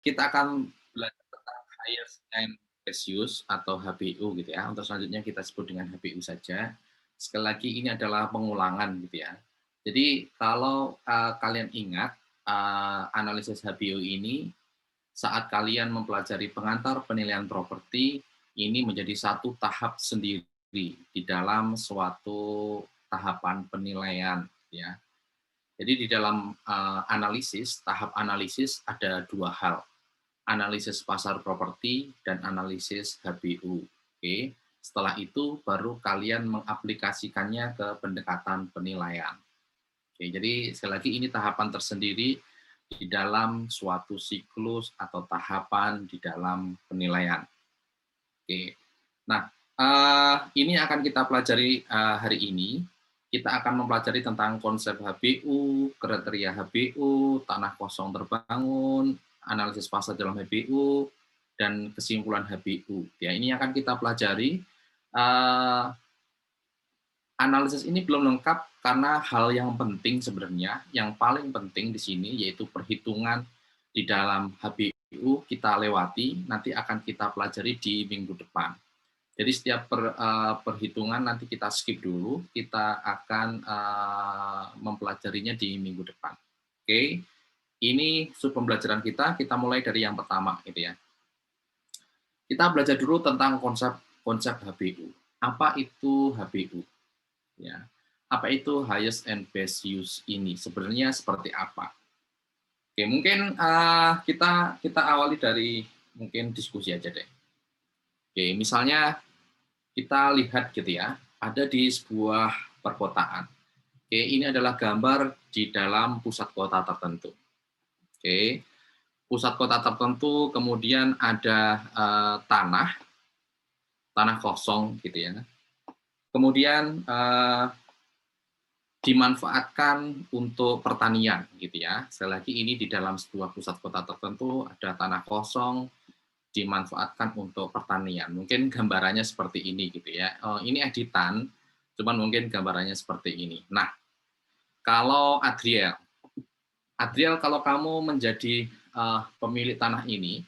kita akan belajar tentang highest and best use atau HBU gitu ya. Untuk selanjutnya kita sebut dengan HBU saja. Sekali lagi ini adalah pengulangan gitu ya. Jadi kalau kalian ingat analisis HBU ini saat kalian mempelajari pengantar penilaian properti ini menjadi satu tahap sendiri di dalam suatu tahapan penilaian ya. Jadi di dalam analisis, tahap analisis ada dua hal, analisis pasar properti dan analisis HBU. Oke. Setelah itu baru kalian mengaplikasikannya ke pendekatan penilaian. Oke, jadi sekali lagi ini tahapan tersendiri di dalam suatu siklus atau tahapan di dalam penilaian. Oke. Nah, ini akan kita pelajari hari ini. Kita akan mempelajari tentang konsep HBU, kriteria HBU, tanah kosong terbangun, analisis pasar dalam HBU, dan kesimpulan HBU. Ya, ini akan kita pelajari. Analisis ini belum lengkap karena hal yang penting sebenarnya, yang paling penting di sini yaitu perhitungan di dalam HBU kita lewati, nanti akan kita pelajari di minggu depan. Jadi setiap perhitungan nanti kita skip dulu, kita akan mempelajarinya di minggu depan. Oke, ini sub pembelajaran kita mulai dari yang pertama gitu ya. Kita belajar dulu tentang konsep HBU. Apa itu HBU? Ya, apa itu highest and best use ini? Sebenarnya seperti apa? Oke, mungkin kita awali dari mungkin diskusi aja deh. Oke, misalnya kita lihat gitu ya, ada di sebuah perkotaan. Oke, ini adalah gambar di dalam pusat kota tertentu. Oke, pusat kota tertentu, kemudian ada tanah kosong gitu ya. Kemudian dimanfaatkan untuk pertanian gitu ya. Sekali lagi ini di dalam sebuah pusat kota tertentu ada tanah kosong dimanfaatkan untuk pertanian. Mungkin gambarannya seperti ini gitu ya. Ini editan, cuman mungkin gambarannya seperti ini. Nah, kalau Adriel kalau kamu menjadi pemilik tanah ini,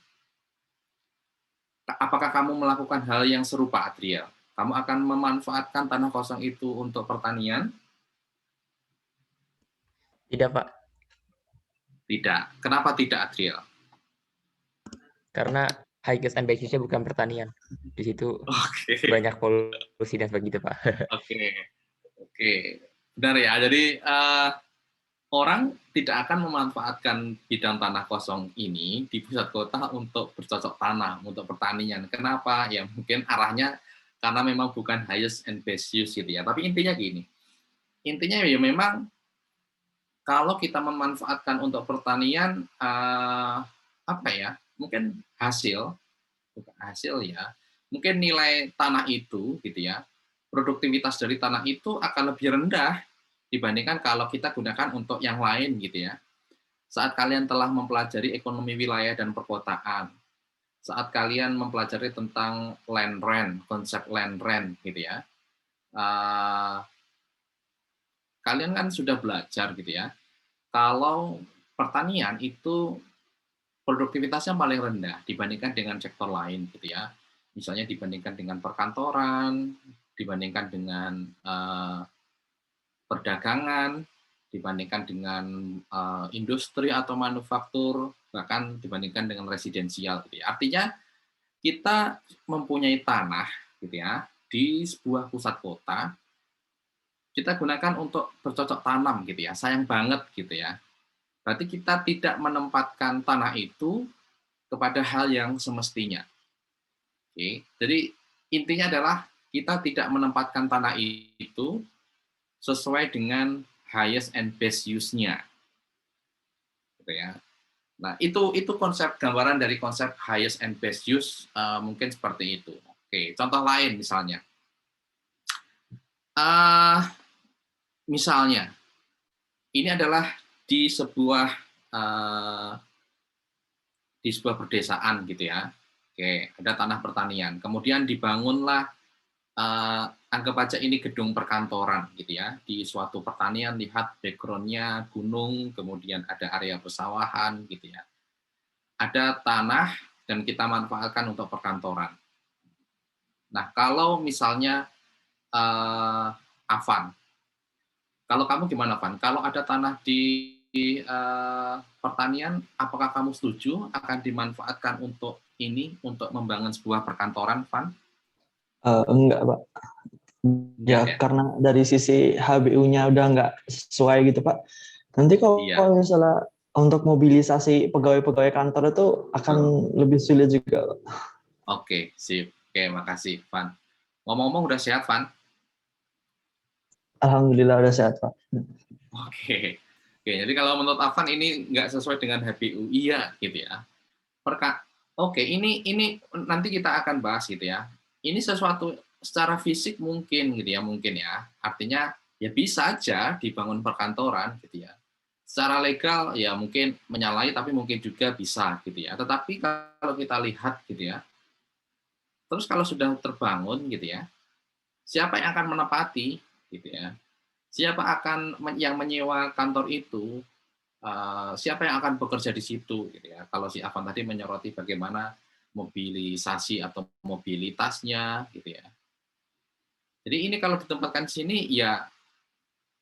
apakah kamu melakukan hal yang serupa, Adriel? Kamu akan memanfaatkan tanah kosong itu untuk pertanian? Tidak, Pak. Tidak. Kenapa tidak, Adriel? Karena highest and best use-nya bukan pertanian. Di situ Oke. banyak polusi dan sebagainya, Pak. Oke. Oke. Benar ya. Jadi orang tidak akan memanfaatkan bidang tanah kosong ini di pusat kota untuk bercocok tanam, untuk pertanian. Kenapa? Ya mungkin arahnya karena memang bukan highest and best use gitu ya. Tapi intinya gini, intinya ya memang kalau kita memanfaatkan untuk pertanian, apa ya, mungkin bukan hasil ya, mungkin nilai tanah itu gitu ya, produktivitas dari tanah itu akan lebih rendah dibandingkan kalau kita gunakan untuk yang lain gitu ya. Saat kalian telah mempelajari ekonomi wilayah dan perkotaan, saat kalian mempelajari tentang land rent, konsep land rent gitu ya, kalian kan sudah belajar gitu ya, kalau pertanian itu produktivitasnya paling rendah dibandingkan dengan sektor lain gitu ya. Misalnya dibandingkan dengan perkantoran, dibandingkan dengan perdagangan, dibandingkan dengan industri atau manufaktur, bahkan dibandingkan dengan residensial gitu ya. Artinya kita mempunyai tanah gitu ya di sebuah pusat kota, kita gunakan untuk bercocok tanam gitu ya. Sayang banget gitu ya. Berarti kita tidak menempatkan tanah itu kepada hal yang semestinya. Oke. Jadi intinya adalah kita tidak menempatkan tanah itu sesuai dengan highest and best use-nya. Gitu ya. Nah, itu konsep gambaran dari konsep highest and best use mungkin seperti itu. Oke, contoh lain misalnya. Misalnya, ini adalah di sebuah pedesaan gitu ya. Oke, ada tanah pertanian. Kemudian dibangunlah anggap aja ini gedung perkantoran gitu ya. Di suatu pertanian lihat background-nya gunung, kemudian ada area persawahan gitu ya. ada tanah dan kita manfaatkan untuk perkantoran. Nah, kalau misalnya Afan, kalau kamu gimana, Van? Kalau ada tanah di pertanian, apakah kamu setuju akan dimanfaatkan untuk ini, untuk membangun sebuah perkantoran, Van? Enggak, Pak. Enggak Ya, ya? karena dari sisi HBU-nya udah nggak sesuai gitu, Pak. Nanti Iya. kalau misalnya untuk mobilisasi pegawai-pegawai kantor itu akan lebih sulit juga, Pak. Oke, sip. Oke, makasih, Van. Ngomong-ngomong udah sehat, Van? Alhamdulillah udah sehat, Pak. Oke. Oke, jadi kalau menurut Afan ini nggak sesuai dengan HBU, iya gitu ya. Oke, ini nanti kita akan bahas gitu ya. Ini sesuatu secara fisik mungkin gitu ya, mungkin ya. Artinya ya bisa aja dibangun perkantoran gitu ya. Secara legal ya mungkin menyalahi tapi mungkin juga bisa gitu ya. Tetapi kalau kita lihat gitu ya, terus kalau sudah terbangun gitu ya, siapa yang akan menepati gitu ya? Siapa yang menyewa kantor itu? Siapa yang akan bekerja di situ gitu ya. Kalau si Avan tadi menyoroti bagaimana mobilisasi atau mobilitasnya gitu ya. Jadi ini kalau ditempatkan di sini ya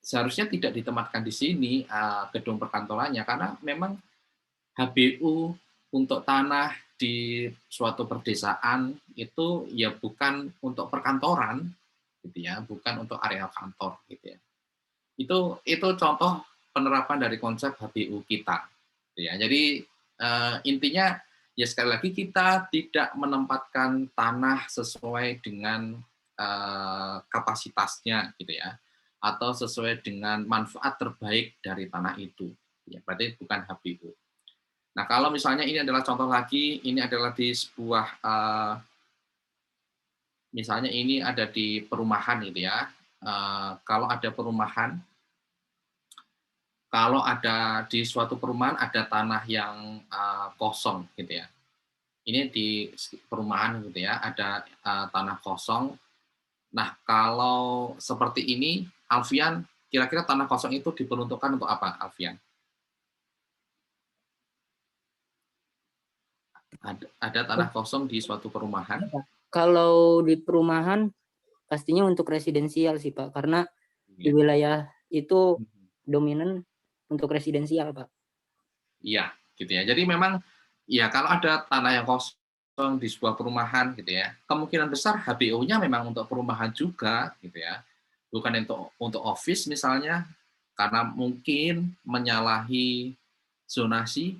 seharusnya tidak ditempatkan di sini gedung perkantorannya karena memang HBU untuk tanah di suatu perdesaan itu ya bukan untuk perkantoran gitu ya, bukan untuk area kantor gitu ya. Itu contoh penerapan dari konsep HBU kita. Ya, jadi intinya ya sekali lagi kita tidak menempatkan tanah sesuai dengan kapasitasnya gitu ya, atau sesuai dengan manfaat terbaik dari tanah itu. Ya, berarti bukan HBU. Nah, kalau misalnya ini adalah contoh lagi, ini adalah di sebuah misalnya ini ada di perumahan gitu ya. Kalau ada perumahan, kalau ada di suatu perumahan ada tanah yang kosong gitu ya. Ini di perumahan gitu ya, ada tanah kosong. Nah, kalau seperti ini, Alfian, kira-kira tanah kosong itu diperuntukkan untuk apa, Alfian? Ada tanah kosong di suatu perumahan? Kalau di perumahan pastinya untuk residensial sih, Pak, karena di Ya. wilayah itu dominan untuk residensial, Pak. Iya, gitu ya. Jadi memang ya kalau ada tanah yang kosong di sebuah perumahan gitu ya, kemungkinan besar HBO-nya memang untuk perumahan juga gitu ya. Bukan untuk office misalnya karena mungkin menyalahi zonasi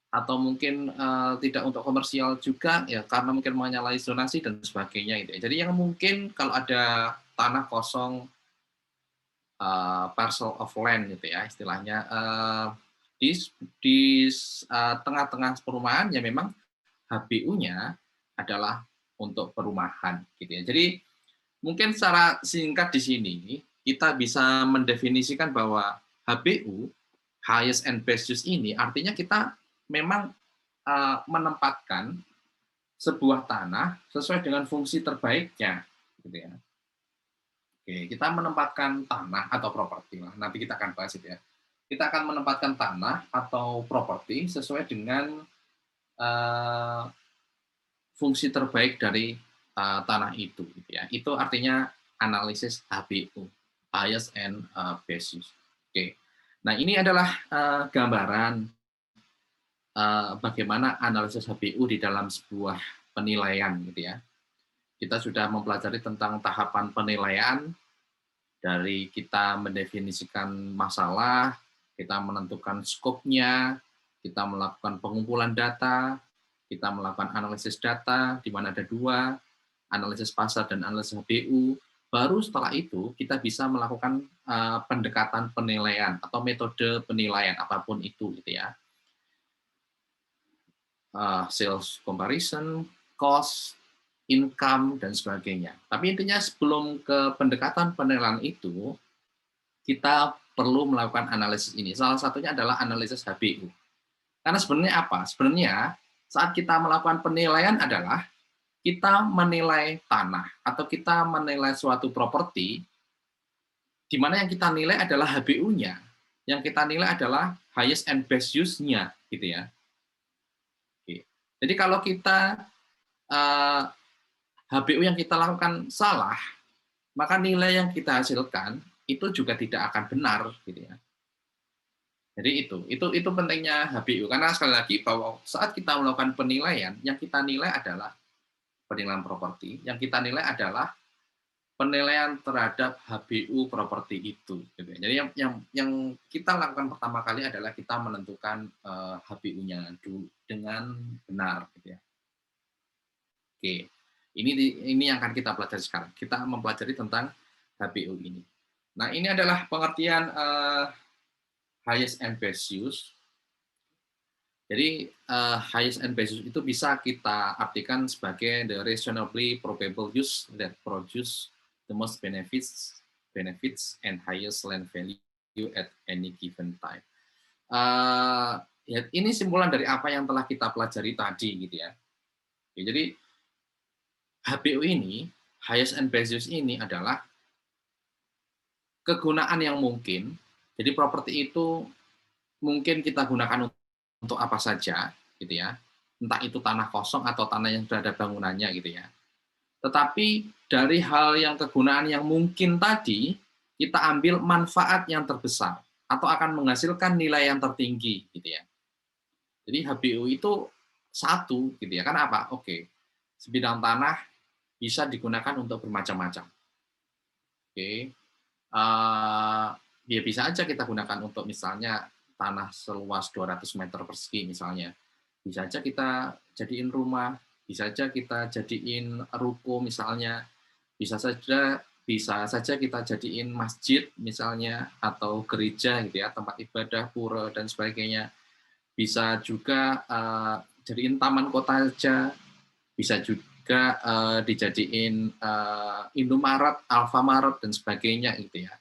atau mungkin tidak untuk komersial juga ya karena mungkin menyalahi zonasi dan sebagainya gitu ya. Jadi yang mungkin kalau ada tanah kosong parcel of land gitu ya istilahnya di tengah-tengah perumahan ya memang HBU-nya adalah untuk perumahan gitu ya. Jadi mungkin secara singkat di sini kita bisa mendefinisikan bahwa HBU highest and best use ini artinya kita memang menempatkan sebuah tanah sesuai dengan fungsi terbaiknya gitu ya. Oke, kita menempatkan tanah atau properti. Nah, nanti kita akan bahas itu ya. Kita akan menempatkan tanah atau properti sesuai dengan uh, fungsi terbaik dari tanah itu. Gitu ya. Itu artinya analisis HBU, highest and best use. Oke. Nah, ini adalah gambaran bagaimana analisis HBU di dalam sebuah penilaian, gitu ya. Kita sudah mempelajari tentang tahapan penilaian, dari kita mendefinisikan masalah, kita menentukan skopnya, kita melakukan pengumpulan data, kita melakukan analisis data, di mana ada dua, analisis pasar dan analisis HBU. Baru setelah itu kita bisa melakukan pendekatan penilaian atau metode penilaian apapun itu, gitu ya. Sales comparison, cost, income, dan sebagainya. Tapi intinya sebelum ke pendekatan penilaian itu, kita perlu melakukan analisis ini. Salah satunya adalah analisis HBU. Karena sebenarnya apa? Sebenarnya saat kita melakukan penilaian adalah kita menilai tanah atau kita menilai suatu properti, di mana yang kita nilai adalah HBU-nya. Yang kita nilai adalah highest and best use-nya, gitu ya. Jadi kalau kita HBU yang kita lakukan salah, maka nilai yang kita hasilkan itu juga tidak akan benar, gitu ya. Jadi itu pentingnya HBU, karena sekali lagi bahwa saat kita melakukan penilaian, yang kita nilai adalah penilaian properti, yang kita nilai adalah penilaian terhadap HBU properti itu. Gitu ya. Jadi yang kita lakukan pertama kali adalah kita menentukan HBU-nya dulu dengan benar, gitu ya. Oke, ini yang akan kita pelajari sekarang. Kita mempelajari tentang HBU ini. Nah, ini adalah pengertian highest and best use. Jadi highest and best use itu bisa kita artikan sebagai the reasonably probable use that produce the most benefits and highest land value at any given time. Ya, ini simpulan dari apa yang telah kita pelajari tadi, gitu ya. Oke, jadi HBU ini, highest and best use ini adalah kegunaan yang mungkin. Jadi properti itu mungkin kita gunakan untuk apa saja, gitu ya. Entah itu tanah kosong atau tanah yang sudah ada bangunannya, gitu ya. Tetapi dari hal yang kegunaan yang mungkin tadi, kita ambil manfaat yang terbesar atau akan menghasilkan nilai yang tertinggi, gitu ya. Jadi HBU itu satu, gitu ya. Karena apa? Oke, sebidang tanah bisa digunakan untuk bermacam-macam. Oke, ya bisa aja kita gunakan untuk misalnya tanah seluas 200 meter persegi misalnya. Bisa aja kita jadiin rumah, bisa aja kita jadiin ruko misalnya, bisa saja kita jadiin masjid misalnya, atau gereja gitu ya, tempat ibadah, pura dan sebagainya. Bisa juga jadiin taman kota aja, bisa juga dijadiin Indomaret, Alfamaret dan sebagainya gitu ya.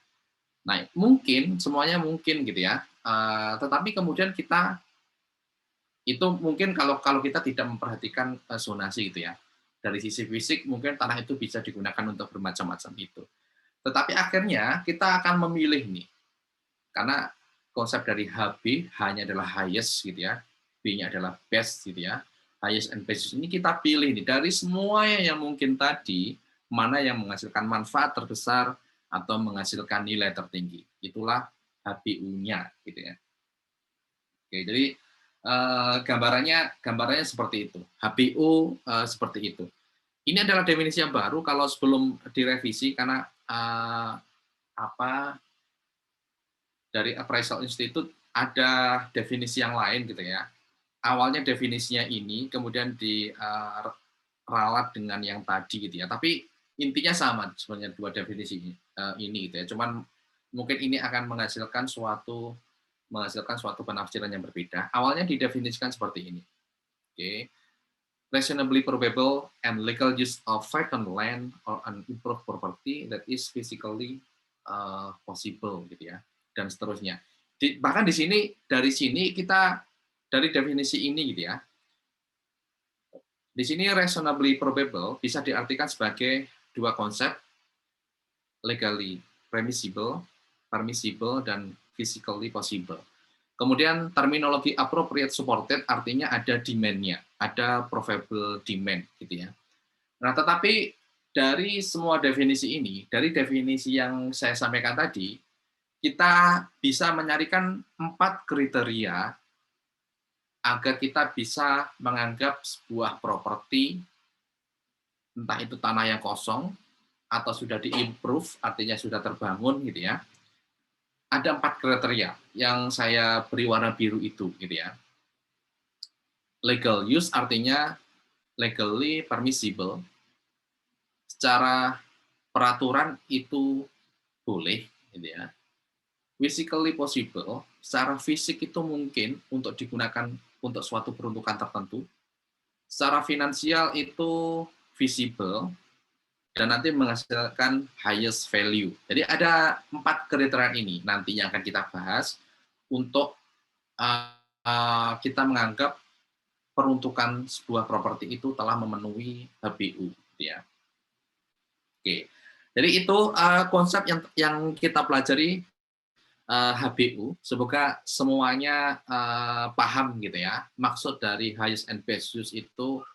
Nah, mungkin semuanya mungkin gitu ya. Tetapi kemudian kita itu mungkin kalau kita tidak memperhatikan zonasi gitu ya. Dari sisi fisik mungkin tanah itu bisa digunakan untuk bermacam-macam itu. Tetapi akhirnya kita akan memilih nih. Karena konsep dari HB hanya adalah highest gitu ya. B-nya adalah best gitu ya. Highest and best ini kita pilih nih dari semuanya yang mungkin tadi, mana yang menghasilkan manfaat terbesar atau menghasilkan nilai tertinggi. Itulah HBU-nya gitu ya. Oke, jadi gambarannya seperti itu. HBU seperti itu. Ini adalah definisi yang baru kalau sebelum direvisi karena dari Appraisal Institute ada definisi yang lain gitu ya. Awalnya definisinya ini, kemudian diralat dengan yang tadi gitu ya. Tapi intinya sama sebenarnya dua definisi ini gitu ya. Cuman mungkin ini akan menghasilkan suatu penafsiran yang berbeda. Awalnya didefinisikan seperti ini. Oke. Reasonably probable and legal use of vacant land or an improved property that is physically possible gitu ya. Dan seterusnya. Bahkan dari sini kita dari definisi ini gitu ya. Di sini reasonably probable bisa diartikan sebagai dua konsep, legally permissible, dan physically possible. Kemudian terminologi appropriate supported artinya ada demand-nya, ada provable demand gitu ya. Nah, tetapi dari semua definisi ini, dari definisi yang saya sampaikan tadi, kita bisa menyarikan 4 kriteria agar kita bisa menganggap sebuah properti, entah itu tanah yang kosong, atau sudah di-improve, artinya sudah terbangun, gitu ya. Ada 4 kriteria yang saya beri warna biru itu, gitu ya. Legal use artinya legally permissible, secara peraturan itu boleh, gitu ya. Physically possible, secara fisik itu mungkin untuk digunakan untuk suatu peruntukan tertentu. Secara finansial itu visible, dan nanti menghasilkan highest value. Jadi ada 4 kriteria ini nanti yang akan kita bahas untuk kita menganggap peruntukan sebuah properti itu telah memenuhi HBU. Ya. Oke, jadi itu konsep yang kita pelajari HBU. Semoga semuanya paham gitu ya, maksud dari highest and best use itu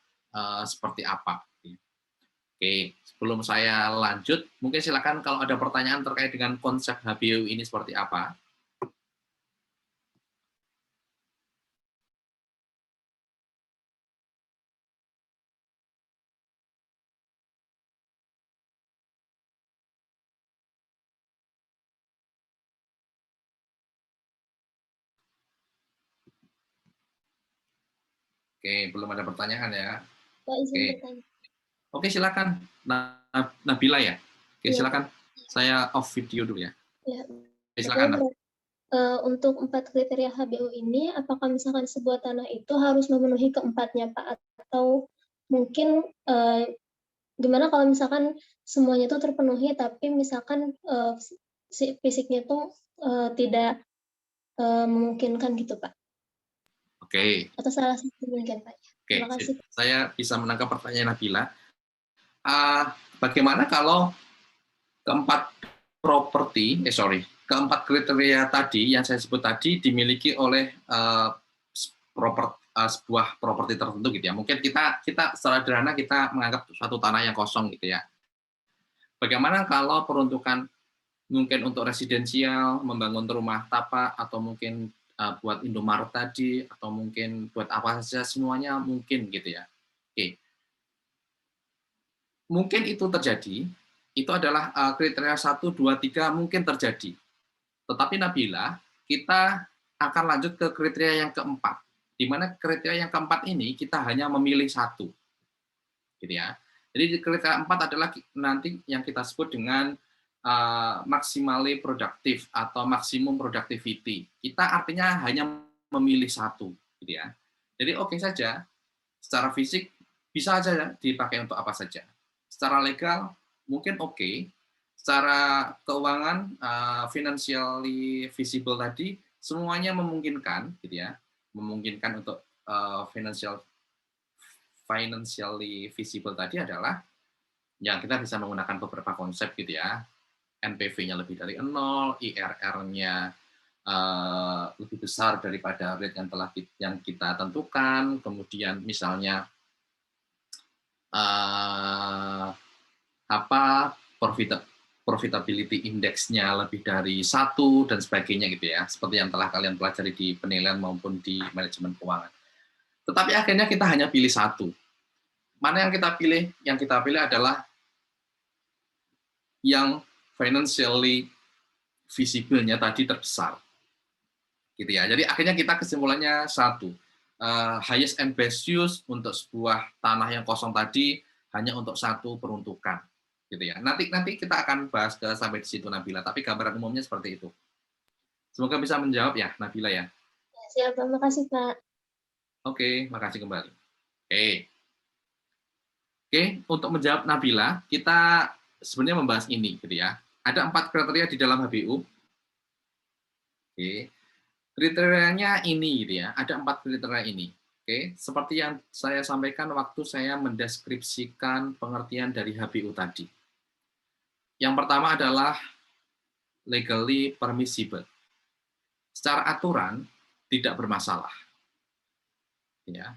seperti apa. Oke, sebelum saya lanjut, mungkin silakan kalau ada pertanyaan terkait dengan konsep HBU ini seperti apa. Oke, belum ada pertanyaan ya. Pak, izin Oke. bertanya. Oke, silakan. Nabila ya. Oke, Iya, silakan. Saya off video dulu ya. Ya, Oke, silakan. untuk 4 kriteria HBU ini, apakah misalkan sebuah tanah itu harus memenuhi keempatnya, Pak? Atau mungkin gimana kalau misalkan semuanya itu terpenuhi, tapi misalkan fisiknya itu tidak memungkinkan gitu, Pak? Oke. Atau salah satu mungkin, Pak? Oke, Terima kasih. saya bisa menangkap pertanyaan Nabila. Bagaimana kalau keempat keempat kriteria tadi yang saya sebut tadi dimiliki oleh sebuah properti tertentu gitu ya. Mungkin kita secara sederhana kita menganggap suatu tanah yang kosong gitu ya. Bagaimana kalau peruntukan mungkin untuk residensial, membangun rumah tapak, atau mungkin buat Indomaret tadi, atau mungkin buat apa saja, semuanya mungkin gitu ya. Oke. Mungkin itu terjadi, itu adalah kriteria 1, 2, 3 mungkin terjadi. Tetapi Nabila, kita akan lanjut ke kriteria yang keempat, di mana kriteria yang keempat ini kita hanya memilih satu. Gitu ya. Jadi kriteria 4 adalah nanti yang kita sebut dengan maximally productive atau maximum productivity. Kita artinya hanya memilih satu, gitu ya. Jadi oke saja, secara fisik bisa saja dipakai untuk apa saja. Secara legal mungkin oke, secara keuangan financially visible tadi semuanya memungkinkan, gitu ya, memungkinkan untuk financially visible tadi adalah yang kita bisa menggunakan beberapa konsep gitu ya. NPV-nya lebih dari 0, IRR-nya lebih besar daripada rate yang kita tentukan, kemudian misalnya profitability index-nya lebih dari 1 dan sebagainya gitu ya, seperti yang telah kalian pelajari di penilaian maupun di manajemen keuangan. Tetapi akhirnya kita hanya pilih satu. Mana yang kita pilih? Yang kita pilih adalah yang financially visible-nya tadi terbesar. Gitu ya. Jadi akhirnya kita kesimpulannya satu. Highest and best use untuk sebuah tanah yang kosong tadi hanya untuk satu peruntukan. Gitu ya. Nanti kita akan bahas sampai di situ Nabila, tapi gambaran umumnya seperti itu. Semoga bisa menjawab ya Nabila ya. Siap, terima kasih Pak. Oke, makasih kembali. Oke, untuk menjawab Nabila, kita sebenarnya membahas ini gitu ya. Ada 4 kriteria di dalam HBU. Oke. Kriterianya ini gitu ya. Ada 4 kriteria ini. Oke, seperti yang saya sampaikan waktu saya mendeskripsikan pengertian dari HBU tadi. Yang pertama adalah legally permissible. Secara aturan tidak bermasalah. Ya.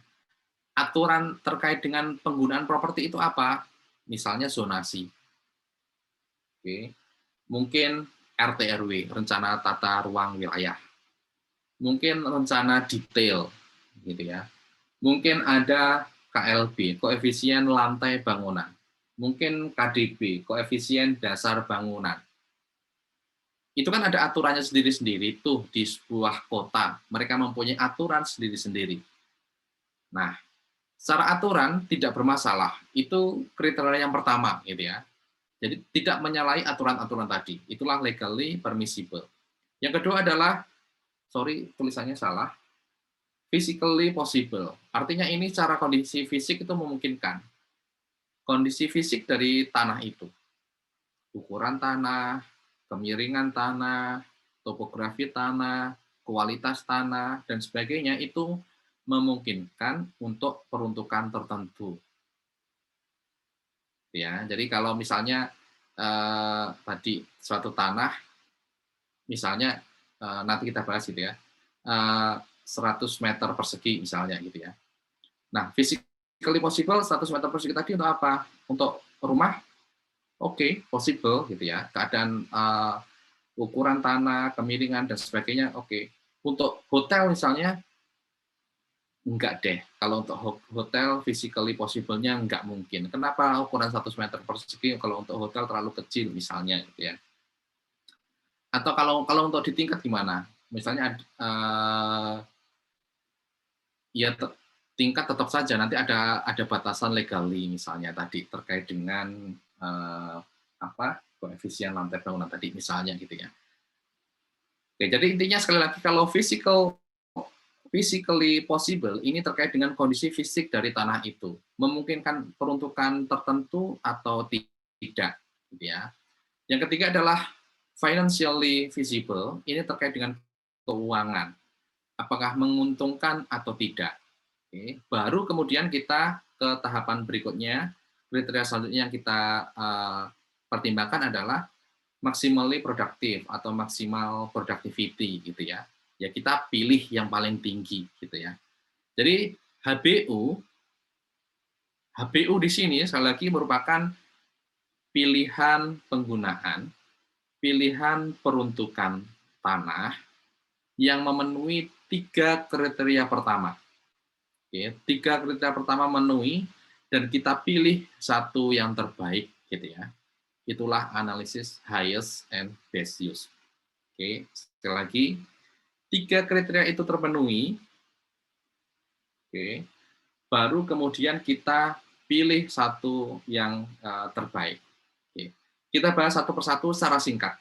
Aturan terkait dengan penggunaan properti itu apa? Misalnya zonasi. Oke. Mungkin RT RW, rencana tata ruang wilayah. Mungkin rencana detail gitu ya. Mungkin ada KLB, koefisien lantai bangunan. Mungkin KDB, koefisien dasar bangunan. Itu kan ada aturannya sendiri-sendiri tuh di sebuah kota. Mereka mempunyai aturan sendiri-sendiri. Nah, secara aturan tidak bermasalah. Itu kriteria yang pertama gitu ya. Jadi tidak menyalahi aturan-aturan tadi. Itulah legally permissible. Yang kedua adalah tulisannya salah. Physically possible. Artinya ini secara kondisi fisik itu memungkinkan. Kondisi fisik dari tanah itu. Ukuran tanah, kemiringan tanah, topografi tanah, kualitas tanah, dan sebagainya itu memungkinkan untuk peruntukan tertentu. Ya, jadi kalau misalnya tadi suatu tanah, misalnya nanti kita bahas gitu ya. 100 meter persegi misalnya gitu ya. Nah, physically possible 100 meter persegi tadi untuk apa? Untuk rumah, oke, possible gitu ya. Keadaan ukuran tanah, kemiringan dan sebagainya, oke. Untuk hotel misalnya, enggak deh. Kalau untuk hotel physically possible-nya enggak mungkin. Kenapa ukuran 100 meter persegi kalau untuk hotel terlalu kecil misalnya gitu ya. Atau kalau untuk di tingkat gimana? Misalnya ya tingkat tetap saja nanti ada batasan legally misalnya tadi terkait dengan koefisien lantai bangunan tadi misalnya gitu ya. Oke, jadi intinya sekali lagi kalau physically possible ini terkait dengan kondisi fisik dari tanah itu, memungkinkan peruntukan tertentu atau tidak gitu ya. Yang ketiga adalah financially feasible, ini terkait dengan keuangan. Apakah menguntungkan atau tidak. Oke. Baru kemudian kita ke tahapan berikutnya, kriteria selanjutnya yang kita pertimbangkan adalah maximally productive atau maksimal productivity gitu ya. Ya kita pilih yang paling tinggi gitu ya. Jadi HBU di sini sekali lagi merupakan pilihan penggunaan, pilihan peruntukan tanah yang memenuhi 3 kriteria pertama. Oke, 3 kriteria pertama memenuhi dan kita pilih satu yang terbaik gitu ya. Itulah analisis highest and best use. Oke, sekali lagi 3 kriteria itu terpenuhi. Oke. Baru kemudian kita pilih satu yang terbaik. Oke. Kita bahas satu persatu secara singkat.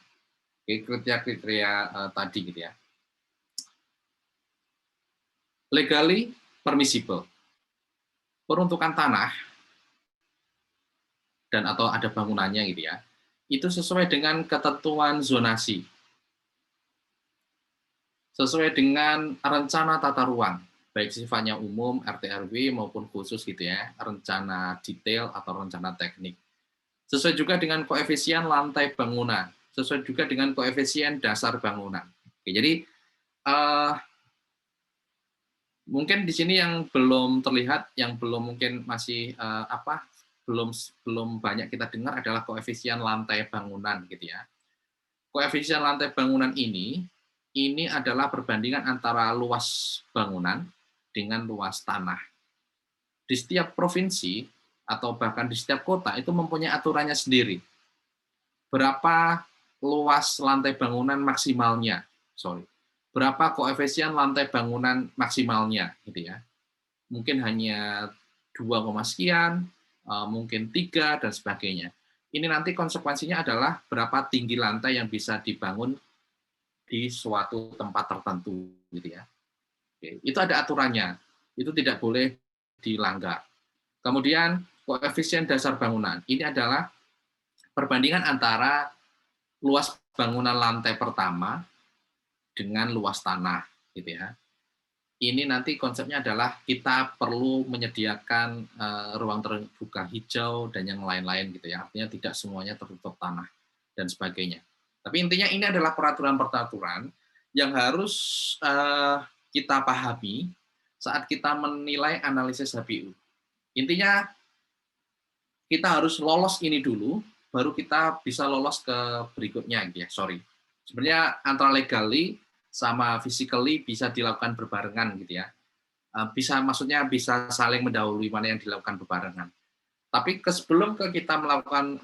Oke, kriteria-kriteria tadi gitu ya. Legally permissible. Peruntukan tanah dan atau ada bangunannya gitu ya. Itu sesuai dengan ketentuan zonasi. Sesuai dengan rencana tata ruang, baik sifatnya umum, RT/RW maupun khusus gitu ya, rencana detail atau rencana teknik. Sesuai juga dengan koefisien lantai bangunan, sesuai juga dengan koefisien dasar bangunan. Oke, jadi mungkin di sini yang belum terlihat, yang belum mungkin masih belum banyak kita dengar adalah koefisien lantai bangunan gitu ya. Koefisien lantai bangunan ini adalah perbandingan antara luas bangunan dengan luas tanah. Di setiap provinsi atau bahkan di setiap kota itu mempunyai aturannya sendiri. Berapa luas lantai bangunan maksimalnya? Berapa koefisien lantai bangunan maksimalnya gitu ya. Mungkin hanya 2, sekian, mungkin 3 dan sebagainya. Ini nanti konsekuensinya adalah berapa tinggi lantai yang bisa dibangun di suatu tempat tertentu gitu ya. Oke, itu ada aturannya. Itu tidak boleh dilanggar. Kemudian koefisien dasar bangunan. Ini adalah perbandingan antara luas bangunan lantai pertama dengan luas tanah gitu ya. Ini nanti konsepnya adalah kita perlu menyediakan ruang terbuka hijau dan yang lain-lain gitu ya. Artinya tidak semuanya tertutup tanah dan sebagainya. Tapi intinya ini adalah peraturan-peraturan yang harus kita pahami saat kita menilai analisis HBU. Intinya kita harus lolos ini dulu, baru kita bisa lolos ke berikutnya gitu ya. Sebenarnya antara legally sama physically bisa dilakukan berbarengan gitu ya. Maksudnya bisa saling mendahului mana yang dilakukan berbarengan. Tapi sebelum kita melakukan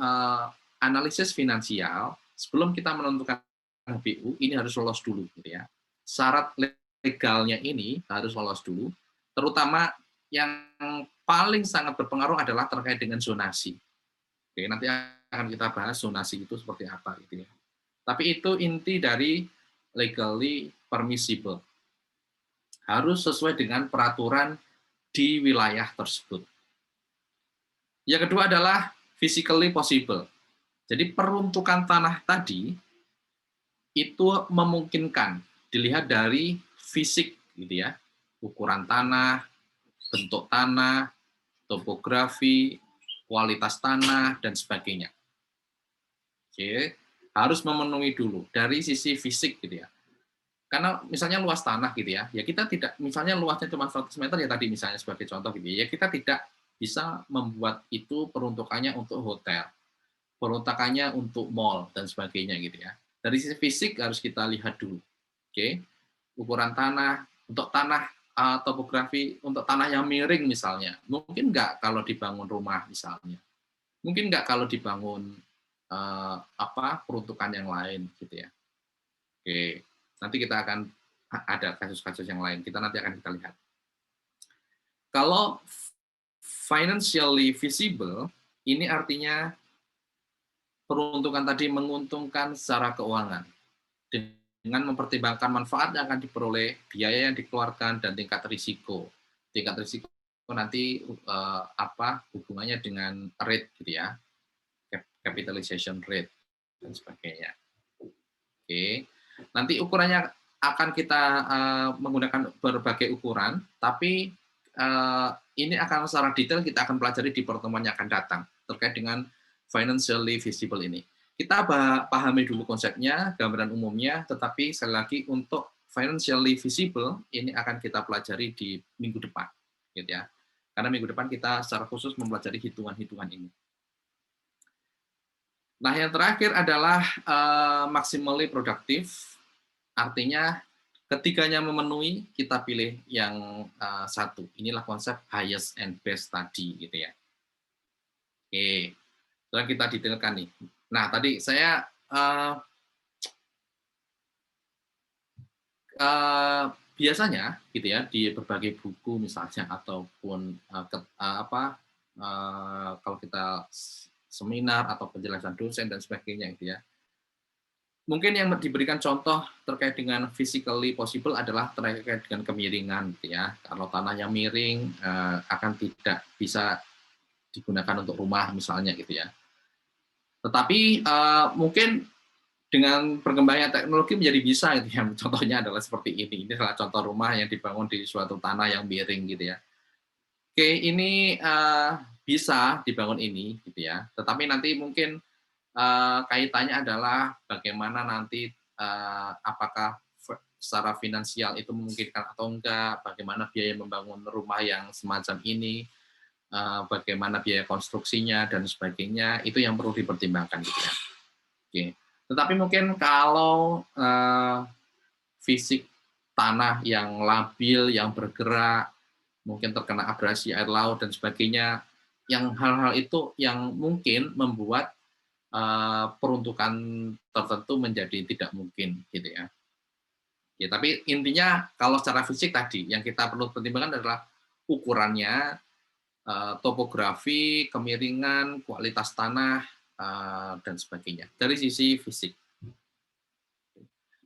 analisis finansial, sebelum kita menentukan HBU, ini harus lolos dulu gitu ya. Syarat legalnya ini harus lolos dulu, terutama yang paling sangat berpengaruh adalah terkait dengan zonasi. Oke, nanti akan kita bahas zonasi itu seperti apa gitu ya. Tapi itu inti dari legally permissible. Harus sesuai dengan peraturan di wilayah tersebut. Yang kedua adalah physically possible. Jadi peruntukan tanah tadi itu memungkinkan dilihat dari fisik gitu ya. Ukuran tanah, bentuk tanah, topografi, kualitas tanah dan sebagainya. Oke, harus memenuhi dulu dari sisi fisik gitu ya. Karena misalnya luas tanah gitu ya kita tidak, misalnya luasnya cuma 100 meter ya tadi misalnya sebagai contoh gitu ya kita tidak bisa membuat itu peruntukannya untuk hotel, peruntukannya untuk mall dan sebagainya gitu ya. Dari sisi fisik harus kita lihat dulu, oke, ukuran tanah, untuk tanah topografi, untuk tanah yang miring misalnya, mungkin nggak kalau dibangun rumah misalnya, mungkin nggak kalau dibangun peruntukan yang lain gitu ya. Oke, nanti kita akan ada kasus-kasus yang lain. Nanti akan kita lihat. Kalau financially visible, ini artinya peruntukan tadi menguntungkan secara keuangan dengan mempertimbangkan manfaat yang akan diperoleh, biaya yang dikeluarkan, dan tingkat risiko. Tingkat risiko nanti hubungannya dengan rate gitu ya, capitalization rate dan sebagainya. Oke. Nanti ukurannya akan kita menggunakan berbagai ukuran, tapi ini akan secara detail kita akan pelajari di pertemuan yang akan datang terkait dengan financially visible ini. Kita pahami dulu konsepnya, gambaran umumnya, tetapi sekali lagi untuk financially visible ini akan kita pelajari di minggu depan, gitu ya. Karena minggu depan kita secara khusus mempelajari hitungan-hitungan ini. Nah, yang terakhir adalah maximally productive, artinya ketiganya memenuhi, kita pilih yang satu. Inilah konsep highest and best tadi, gitu ya. Oke, sekarang kita detailkan nih. Nah, tadi saya biasanya, gitu ya, di berbagai buku misalnya ataupun kalau kita seminar atau penjelasan dosen dan sebagainya gitu ya. Mungkin yang diberikan contoh terkait dengan physically possible adalah terkait dengan kemiringan gitu ya. Kalau tanahnya miring akan tidak bisa digunakan untuk rumah misalnya gitu ya. Tetapi mungkin dengan perkembangan teknologi menjadi bisa gitu ya. Contohnya adalah seperti ini. Ini adalah contoh rumah yang dibangun di suatu tanah yang miring gitu ya. Oke, ini bisa dibangun ini gitu ya. Tetapi nanti mungkin kaitannya adalah bagaimana nanti apakah secara finansial itu memungkinkan atau enggak, bagaimana biaya membangun rumah yang semacam ini, bagaimana biaya konstruksinya dan sebagainya, itu yang perlu dipertimbangkan gitu ya. Oke. Tetapi mungkin kalau fisik tanah yang labil, yang bergerak, mungkin terkena abrasi air laut dan sebagainya, yang hal-hal itu yang mungkin membuat peruntukan tertentu menjadi tidak mungkin gitu ya. Ya, tapi intinya kalau secara fisik tadi yang kita perlu pertimbangkan adalah ukurannya, topografi, kemiringan, kualitas tanah dan sebagainya dari sisi fisik.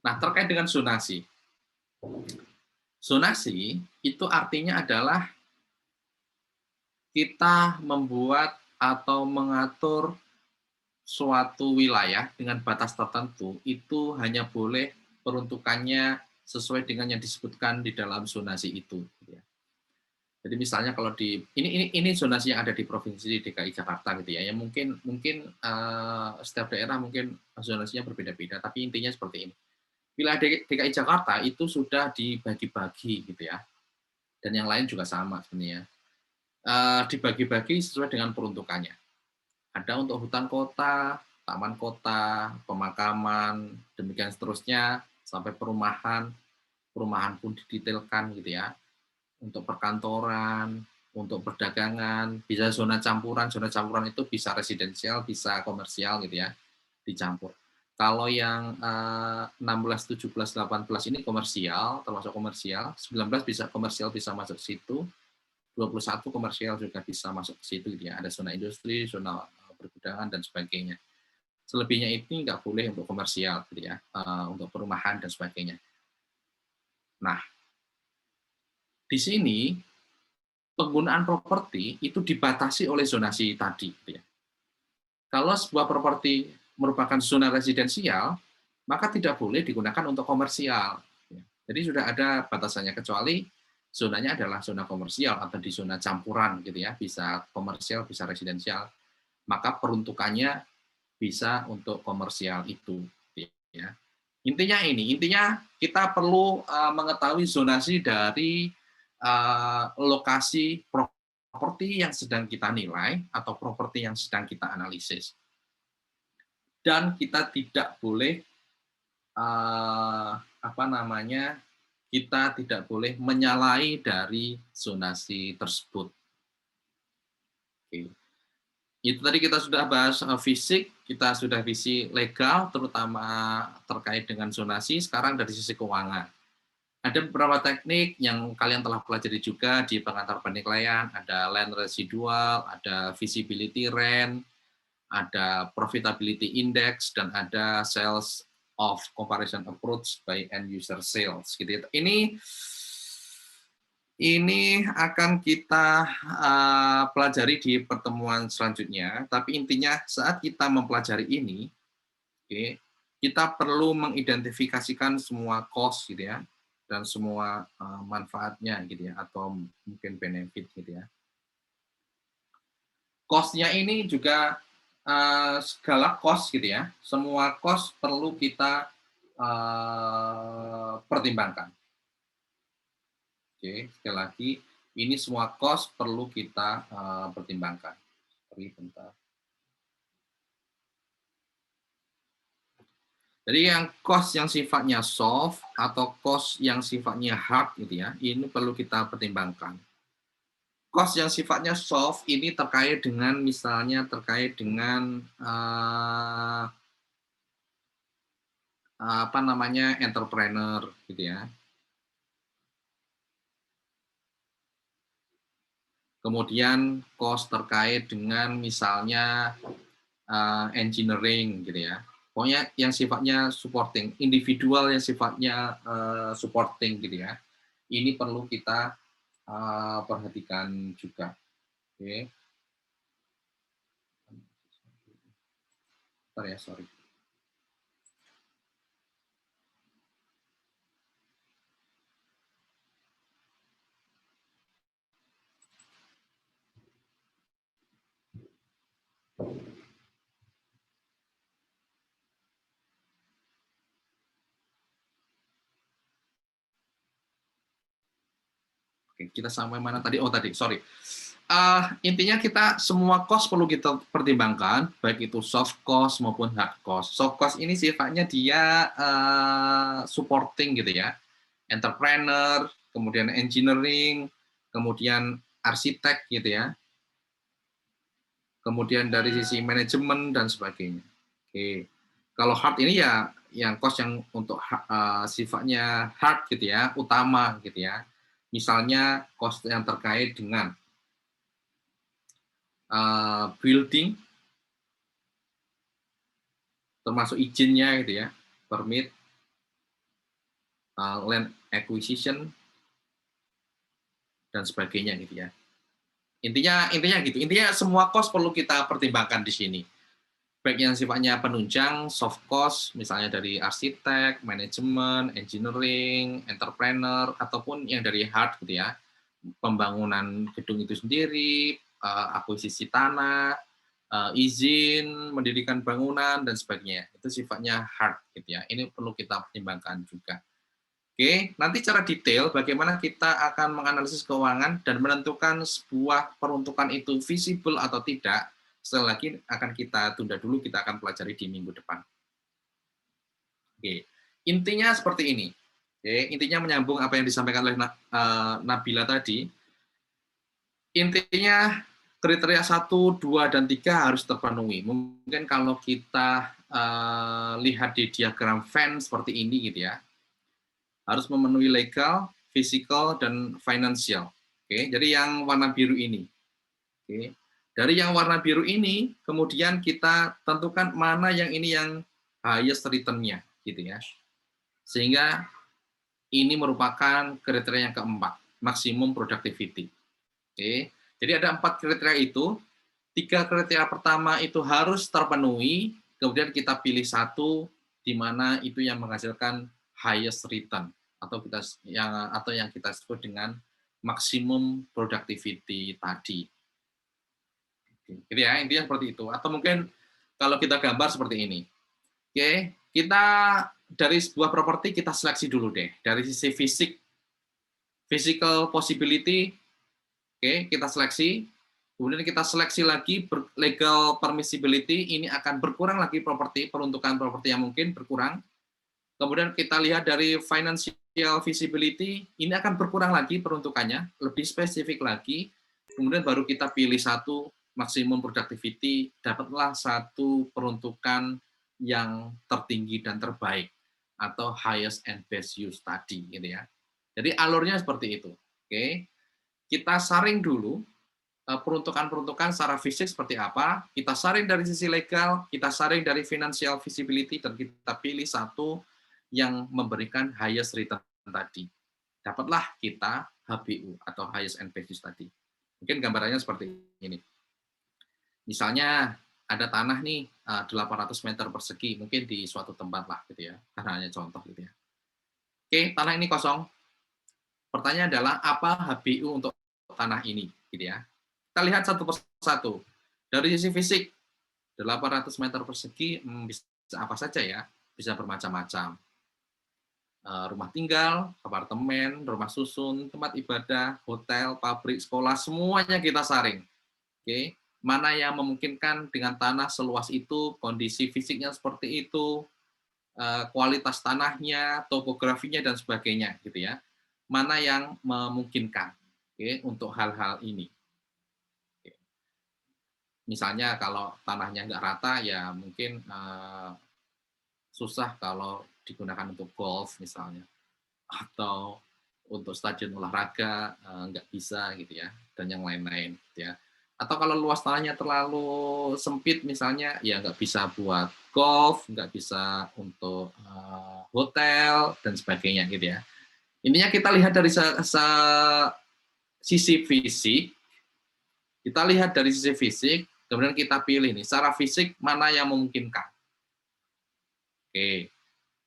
Nah, terkait dengan zonasi. Zonasi itu artinya adalah kita membuat atau mengatur suatu wilayah dengan batas tertentu itu hanya boleh peruntukannya sesuai dengan yang disebutkan di dalam zonasi itu. Jadi misalnya kalau ini zonasi yang ada di provinsi DKI Jakarta gitu ya, yang mungkin setiap daerah mungkin zonasinya berbeda-beda, tapi intinya seperti ini. Wilayah DKI Jakarta itu sudah dibagi-bagi gitu ya, dan yang lain juga sama sebenarnya. Dibagi-bagi sesuai dengan peruntukannya. Ada untuk hutan kota, taman kota, pemakaman, demikian seterusnya, sampai perumahan pun didetailkan gitu ya. Untuk perkantoran, untuk perdagangan, bisa zona campuran itu bisa residensial, bisa komersial gitu ya, dicampur. Kalau yang 16, 17, 18 ini komersial, termasuk komersial, 19 bisa komersial bisa masuk situ, 21 komersial juga bisa masuk ke situ gitu ya. Ada zona industri, zona pergudangan dan sebagainya. Selebihnya ini nggak boleh untuk komersial gitu ya, untuk perumahan dan sebagainya. Nah, di sini penggunaan properti itu dibatasi oleh zonasi tadi. Gitu ya. Kalau sebuah properti merupakan zona residensial, maka tidak boleh digunakan untuk komersial. Jadi sudah ada batasannya, kecuali zonanya adalah zona komersial atau di zona campuran gitu ya, bisa komersial, bisa residensial, maka peruntukannya bisa untuk komersial itu. Ya. Intinya kita perlu mengetahui zonasi dari lokasi properti yang sedang kita nilai atau properti yang sedang kita analisis. Dan kita tidak boleh kita tidak boleh menyalahi dari zonasi tersebut. Oke. Itu tadi kita sudah bahas fisik, kita sudah visi legal, terutama terkait dengan zonasi. Sekarang dari sisi keuangan. Ada beberapa teknik yang kalian telah pelajari juga di pengantar penilaian, ada land residual, ada visibility rent, ada profitability index, dan ada sales of comparison approach by end user sales. Gitu. Ini akan kita pelajari di pertemuan selanjutnya, tapi intinya saat kita mempelajari ini, kita perlu mengidentifikasikan semua cost gitu ya, dan semua manfaatnya gitu ya, atau mungkin benefit gitu ya. Cost-nya ini juga segala cost gitu ya, semua cost perlu kita pertimbangkan. Oke, sekali lagi, ini semua cost perlu kita pertimbangkan. Bentar. Jadi yang cost yang sifatnya soft atau cost yang sifatnya hard gitu ya, ini perlu kita pertimbangkan. Cost yang sifatnya soft ini terkait dengan misalnya terkait dengan entrepreneur gitu ya. Kemudian cost terkait dengan misalnya engineering gitu ya. Pokoknya yang sifatnya supporting, individual yang sifatnya supporting gitu ya. Ini perlu kita perhatikan juga. Oke. Bentar ya, sorry. Oke, kita sampai mana tadi? Oh tadi, sorry. Intinya kita semua cost perlu kita pertimbangkan, baik itu soft cost maupun hard cost. Soft cost ini sifatnya dia supporting gitu ya, entrepreneur, kemudian engineering, kemudian arsitek gitu ya, kemudian dari sisi manajemen dan sebagainya. Oke, kalau hard ini ya yang cost yang untuk sifatnya hard gitu ya, utama gitu ya. Misalnya cost yang terkait dengan building, termasuk izinnya gitu ya, permit, land acquisition, dan sebagainya gitu ya. Intinya gitu. Intinya semua cost perlu kita pertimbangkan di sini. Baik yang sifatnya penunjang, soft cost, misalnya dari arsitek, manajemen, engineering, entrepreneur, ataupun yang dari hard gitu ya, pembangunan gedung itu sendiri, akuisisi tanah, izin, mendirikan bangunan, dan sebagainya. Itu sifatnya hard gitu ya. Ini perlu kita pertimbangkan juga. Oke, nanti cara detail bagaimana kita akan menganalisis keuangan dan menentukan sebuah peruntukan itu visible atau tidak, sekali lagi akan kita tunda dulu, kita akan pelajari di minggu depan. Oke, intinya seperti ini. Oke, intinya menyambung apa yang disampaikan oleh Nabila tadi. Intinya kriteria 1, 2, dan 3 harus terpenuhi. Mungkin kalau kita lihat di diagram Venn seperti ini gitu ya, harus memenuhi legal, physical, dan financial. Oke, jadi yang warna biru ini. Oke. Dari yang warna biru ini, kemudian kita tentukan mana yang ini yang highest return-nya, gitu ya. Sehingga ini merupakan kriteria yang keempat, maximum productivity. Oke. Jadi ada 4 kriteria itu. 3 kriteria pertama itu harus terpenuhi, kemudian kita pilih 1 di mana itu yang menghasilkan highest return atau yang kita sebut dengan maximum productivity tadi. Gitu ya, intinya seperti itu. Atau mungkin kalau kita gambar seperti ini. Oke, kita dari sebuah properti kita seleksi dulu deh. Dari sisi physical possibility, oke, kita seleksi. Kemudian kita seleksi lagi legal permissibility, ini akan berkurang lagi peruntukan properti yang mungkin berkurang. Kemudian kita lihat dari financial feasibility, ini akan berkurang lagi peruntukannya, lebih spesifik lagi. Kemudian baru kita pilih satu maksimum productivity, dapatlah satu peruntukan yang tertinggi dan terbaik atau highest and best use tadi, gitu ya. Jadi alurnya seperti itu. Oke, kita saring dulu peruntukan-peruntukan secara fisik seperti apa, kita saring dari sisi legal, kita saring dari financial feasibility, dan kita pilih satu yang memberikan highest return tadi. Dapatlah kita HBU atau highest and best use tadi. Mungkin gambarannya seperti ini. Misalnya ada tanah nih 800 meter persegi, mungkin di suatu tempat lah gitu ya, karena hanya contoh gitu ya. Oke, tanah ini kosong. Pertanyaan adalah apa HBU untuk tanah ini gitu ya. Kita lihat satu persatu. Dari sisi fisik, 800 meter persegi bisa apa saja ya, bisa bermacam-macam. Rumah tinggal, apartemen, rumah susun, tempat ibadah, hotel, pabrik, sekolah, semuanya kita saring. Oke, mana yang memungkinkan dengan tanah seluas itu, kondisi fisiknya seperti itu, kualitas tanahnya, topografinya dan sebagainya, gitu ya. Mana yang memungkinkan, oke, untuk hal-hal ini. Misalnya kalau tanahnya nggak rata, ya mungkin susah kalau digunakan untuk golf misalnya, atau untuk stadion olahraga nggak bisa gitu ya, dan yang lain-lain gitu ya. Atau kalau luas tanahnya terlalu sempit misalnya, ya nggak bisa buat golf, nggak bisa untuk hotel dan sebagainya gitu ya. Intinya kita lihat dari sisi fisik, kita lihat dari sisi fisik. Kemudian kita pilih nih, secara fisik mana yang memungkinkan. Oke.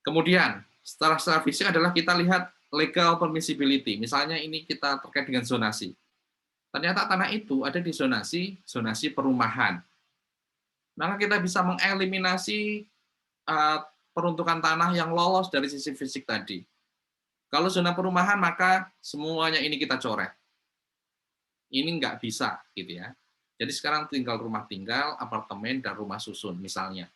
Kemudian, secara fisik adalah kita lihat legal permissibility. Misalnya ini kita terkait dengan zonasi. Ternyata tanah itu ada di zonasi perumahan. Maka kita bisa mengeliminasi peruntukan tanah yang lolos dari sisi fisik tadi. Kalau zona perumahan, maka semuanya ini kita coret. Ini nggak bisa, gitu ya. Jadi sekarang tinggal rumah tinggal, apartemen, dan rumah susun, misalnya.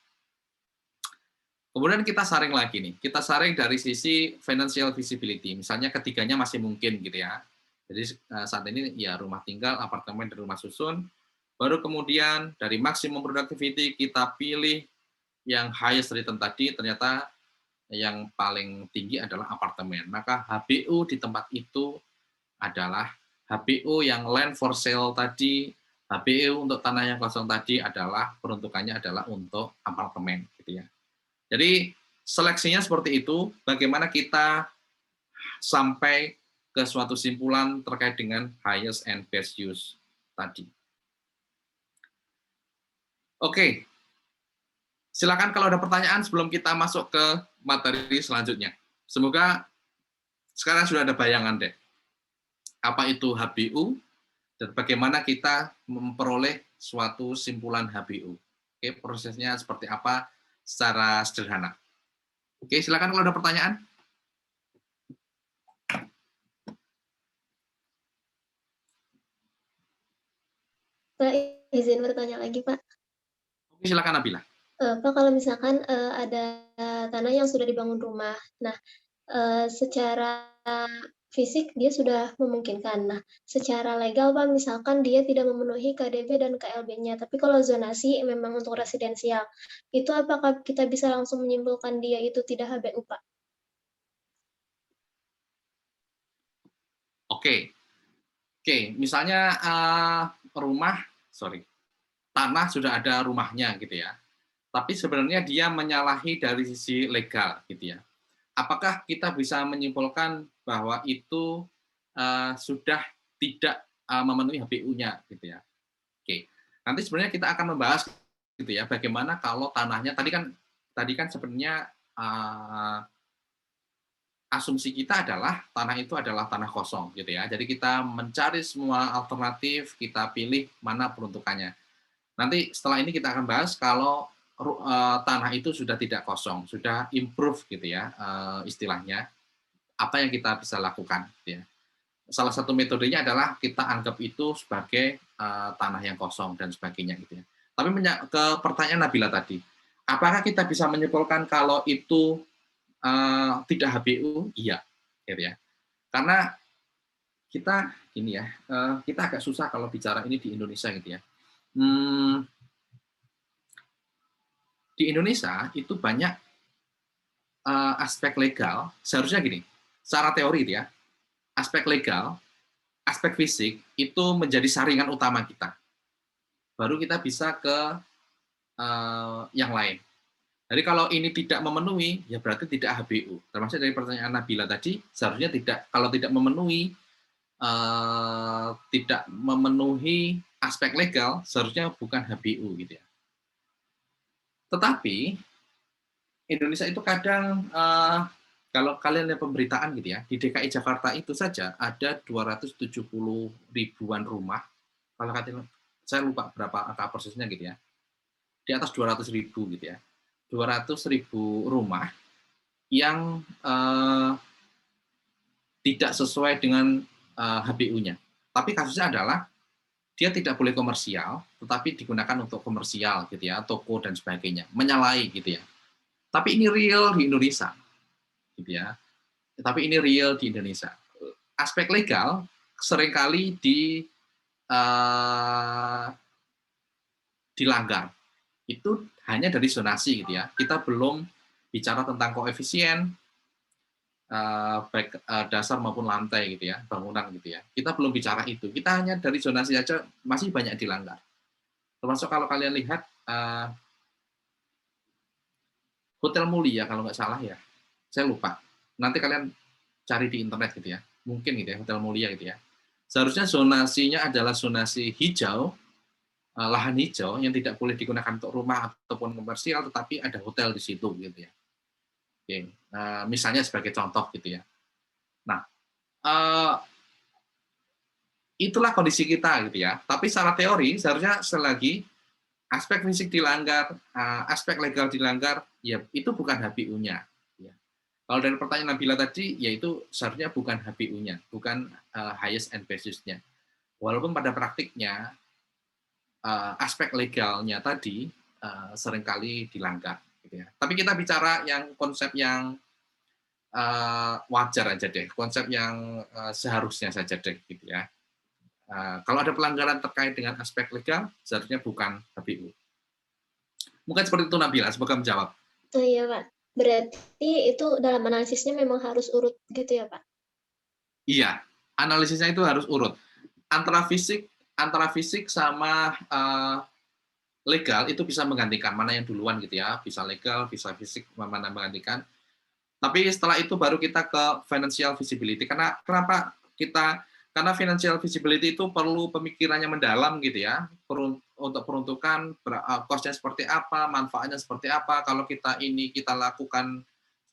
Kemudian kita saring lagi nih, kita saring dari sisi financial feasibility, misalnya ketiganya masih mungkin gitu ya. Jadi saat ini ya rumah tinggal, apartemen, dan rumah susun. Baru kemudian dari maximum productivity kita pilih yang highest return tadi, ternyata yang paling tinggi adalah apartemen. Maka HBU di tempat itu adalah HBU yang land for sale tadi, HBU untuk tanah yang kosong tadi adalah peruntukannya adalah untuk apartemen gitu ya. Jadi seleksinya seperti itu, bagaimana kita sampai ke suatu simpulan terkait dengan highest and best use tadi. Oke. Silakan kalau ada pertanyaan sebelum kita masuk ke materi selanjutnya. Semoga sekarang sudah ada bayangan deh. Apa itu HBU? Dan bagaimana kita memperoleh suatu simpulan HBU. Oke, prosesnya seperti apa secara sederhana. Oke, silakan kalau ada pertanyaan. Pak, izin bertanya lagi, Pak. Oke, silakan Nabila. Pak, kalau misalkan ada tanah yang sudah dibangun rumah, nah secara fisik dia sudah memungkinkan. Nah, secara legal Pak, misalkan dia tidak memenuhi KDB dan KLB-nya, tapi kalau zonasi memang untuk residensial, itu apakah kita bisa langsung menyimpulkan dia itu tidak HBU, Pak? Oke, misalnya tanah sudah ada rumahnya gitu ya, tapi sebenarnya dia menyalahi dari sisi legal gitu ya. Apakah kita bisa menyimpulkan bahwa itu sudah tidak memenuhi HBU-nya gitu ya? Oke, nanti sebenarnya kita akan membahas gitu ya, bagaimana kalau tanahnya tadi kan sebenarnya asumsi kita adalah tanah itu adalah tanah kosong gitu ya. Jadi kita mencari semua alternatif, kita pilih mana peruntukannya. Nanti setelah ini kita akan bahas kalau tanah itu sudah tidak kosong, sudah improve gitu ya, istilahnya. Apa yang kita bisa lakukan gitu ya. Salah satu metodenya adalah kita anggap itu sebagai tanah yang kosong dan sebagainya gitu ya. Tapi ke pertanyaan Nabila tadi, apakah kita bisa menyimpulkan kalau itu tidak HBU? Iya, gitu ya. Karena kita ini ya, kita agak susah kalau bicara ini di Indonesia gitu ya. Di Indonesia itu banyak aspek legal, seharusnya gini, secara teori itu ya, aspek legal, aspek fisik itu menjadi saringan utama kita. Baru kita bisa ke yang lain. Jadi kalau ini tidak memenuhi, ya berarti tidak HBU. Termasuk dari pertanyaan Nabila tadi, seharusnya tidak, kalau tidak memenuhi aspek legal, seharusnya bukan HBU gitu ya. Tetapi Indonesia itu kadang kalau kalian lihat pemberitaan gitu ya, di DKI Jakarta itu saja ada 270 ribuan rumah. Kalau saya lupa berapa angka persisnya gitu ya. Di atas 200 ribu gitu ya. 200 ribu rumah yang tidak sesuai dengan HBU-nya. Tapi kasusnya adalah dia tidak boleh komersial, tetapi digunakan untuk komersial gitu ya, toko dan sebagainya, menyalahi gitu ya. Tapi ini real di Indonesia, gitu ya. Tapi ini real di Indonesia. Aspek legal seringkali dilanggar. Itu hanya dari zonasi gitu ya. Kita belum bicara tentang koefisien baik dasar maupun lantai gitu ya, bangunan gitu ya. Kita belum bicara itu. Kita hanya dari zonasi saja masih banyak dilanggar. Termasuk kalau kalian lihat Hotel Mulia kalau nggak salah ya, saya lupa. Nanti kalian cari di internet gitu ya, mungkin gitu ya, Hotel Mulia gitu ya. Seharusnya zonasinya adalah zonasi hijau, lahan hijau yang tidak boleh digunakan untuk rumah ataupun komersial, tetapi ada hotel di situ gitu ya. Oke, misalnya sebagai contoh gitu ya. Nah, itulah kondisi kita gitu ya. Tapi secara teori seharusnya selagi aspek fisik dilanggar, aspek legal dilanggar, ya itu bukan HBU-nya. Ya. Kalau dari pertanyaan Nabila tadi, yaitu seharusnya bukan HBU-nya, bukan highest and best use-nya. Walaupun pada praktiknya aspek legalnya tadi seringkali dilanggar. Gitu ya. Tapi kita bicara yang konsep yang wajar aja deh, konsep yang seharusnya saja deh, gitu ya. Kalau ada pelanggaran terkait dengan aspek legal, seharusnya bukan HBU. Mungkin seperti itu Nabila, semoga menjawab. Oh iya Pak, berarti itu dalam analisisnya memang harus urut gitu ya Pak? Iya, analisisnya itu harus urut. Antara fisik sama legal itu bisa menggantikan, mana yang duluan gitu ya, bisa legal, bisa fisik, mana menggantikan. Tapi setelah itu baru kita ke financial feasibility. Karena financial feasibility itu perlu pemikirannya mendalam gitu ya, untuk peruntukan cost-nya seperti apa, manfaatnya seperti apa. Kalau kita lakukan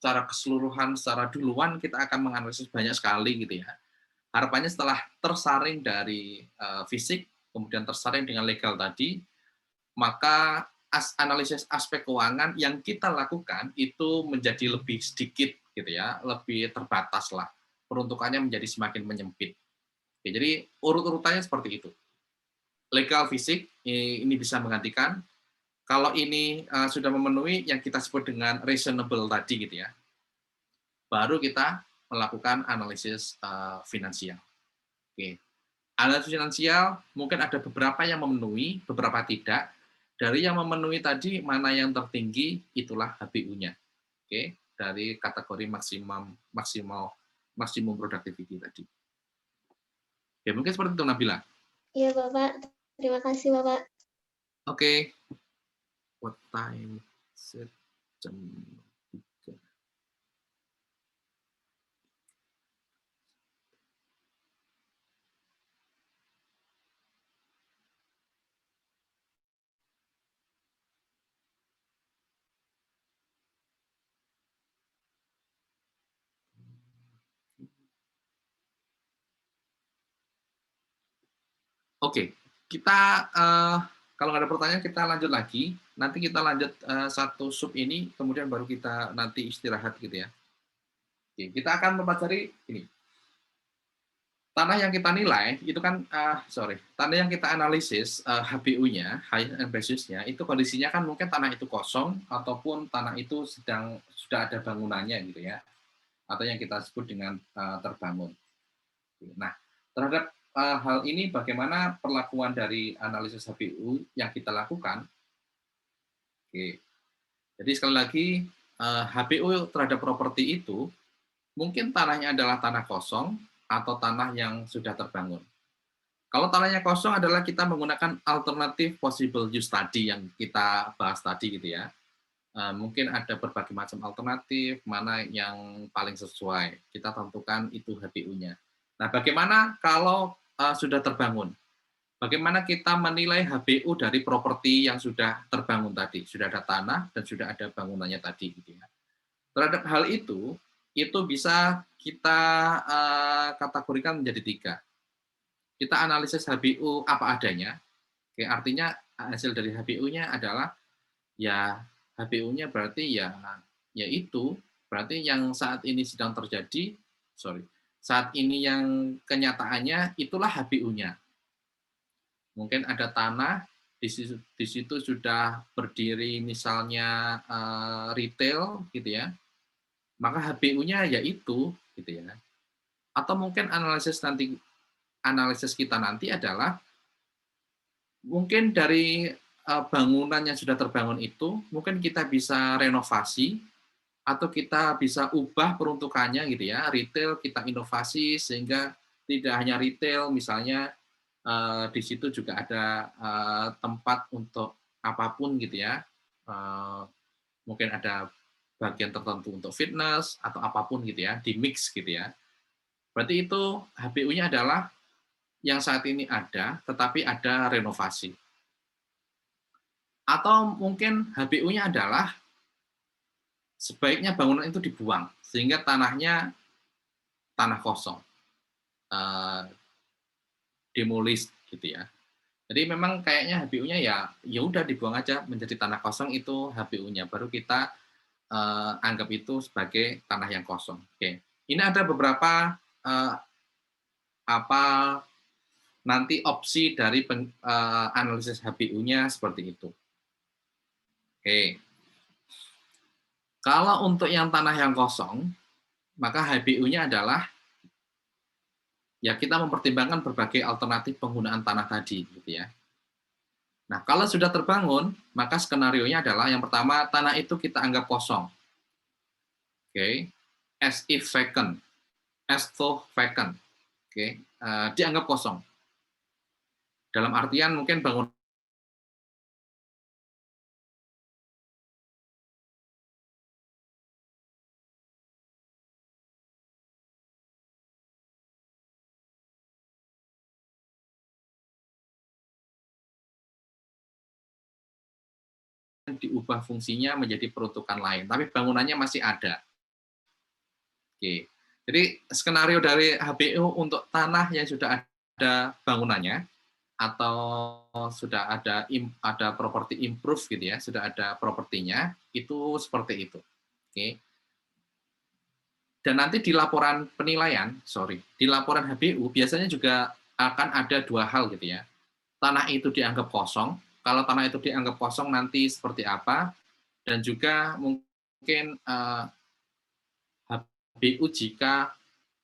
secara keseluruhan, secara duluan, kita akan menganalisis banyak sekali gitu ya. Harapannya setelah tersaring dari fisik, kemudian tersaring dengan legal tadi, maka analisis aspek keuangan yang kita lakukan itu menjadi lebih sedikit gitu ya, lebih terbatas lah. Peruntukannya menjadi semakin menyempit. Oke, jadi urut-urutannya seperti itu. Legal fisik ini bisa menggantikan. Kalau ini sudah memenuhi yang kita sebut dengan reasonable tadi gitu ya, baru kita melakukan analisis finansial. Oke. Analisis finansial mungkin ada beberapa yang memenuhi, beberapa tidak. Dari yang memenuhi tadi, mana yang tertinggi, itulah HBU-nya. Oke, dari kategori maksimum productivity tadi. Oke, mungkin seperti itu Nabila. Iya Bapak, terima kasih Bapak. Oke. What time is it? Jam 3. Oke, kita kalau nggak ada pertanyaan kita lanjut lagi. Nanti kita lanjut satu sub ini, kemudian baru kita nanti istirahat gitu ya. Oke, kita akan mempelajari ini. Tanah yang kita nilai itu kan, tanah yang kita analisis HBU-nya, high and basis-nya, itu kondisinya kan mungkin tanah itu kosong ataupun tanah itu sudah ada bangunannya gitu ya, atau yang kita sebut dengan terbangun. Nah, terhadap hal ini bagaimana perlakuan dari analisis HBU yang kita lakukan? Oke, jadi sekali lagi HBU terhadap properti itu mungkin tanahnya adalah tanah kosong atau tanah yang sudah terbangun. Kalau tanahnya kosong adalah kita menggunakan alternatif possible use tadi yang kita bahas tadi gitu ya. Mungkin ada berbagai macam alternatif, mana yang paling sesuai. Kita tentukan itu HBU-nya. Nah, bagaimana kalau sudah terbangun? Bagaimana kita menilai HBU dari properti yang sudah terbangun tadi? Sudah ada tanah dan sudah ada bangunannya tadi gitu ya. Terhadap hal itu bisa kita kategorikan menjadi 3. Kita analisis HBU apa adanya. Oke, artinya hasil dari HBU-nya adalah ya HBU-nya berarti ya itu berarti yang saat ini sedang terjadi, saat ini yang kenyataannya itulah HBU-nya. Mungkin ada tanah di situ sudah berdiri misalnya retail gitu ya. Maka HBU-nya yaitu gitu ya. Atau mungkin analisis kita nanti adalah mungkin dari bangunan yang sudah terbangun itu mungkin kita bisa renovasi atau kita bisa ubah peruntukannya gitu ya. Retail kita inovasi sehingga tidak hanya retail, misalnya di situ juga ada tempat untuk apapun gitu ya. Mungkin ada bagian tertentu untuk fitness atau apapun gitu ya, di mix gitu ya. Berarti itu HBU-nya adalah yang saat ini ada, tetapi ada renovasi. Atau mungkin HBU-nya adalah sebaiknya bangunan itu dibuang, sehingga tanahnya tanah kosong, demolish gitu ya. Jadi memang kayaknya HBU-nya ya udah dibuang aja menjadi tanah kosong, itu HBU-nya, baru kita anggap itu sebagai tanah yang kosong. Oke, ini ada beberapa nanti opsi dari analisis HBU-nya seperti itu. Oke, kalau untuk yang tanah yang kosong, maka HBU-nya adalah ya kita mempertimbangkan berbagai alternatif penggunaan tanah tadi, gitu ya. Nah, kalau sudah terbangun, maka skenarionya adalah yang pertama, tanah itu kita anggap kosong. Oke, as if vacant, as though vacant. Oke, dianggap kosong. Dalam artian mungkin bangunan diubah fungsinya menjadi peruntukan lain, tapi bangunannya masih ada. Oke, jadi skenario dari HBU untuk tanah yang sudah ada bangunannya atau sudah ada properti improve gitu ya, sudah ada propertinya, itu seperti itu. Oke. Dan nanti di laporan penilaian, di laporan HBU biasanya juga akan ada 2 hal gitu ya. Tanah itu dianggap kosong, kalau tanah itu dianggap kosong nanti seperti apa, dan juga mungkin HBU jika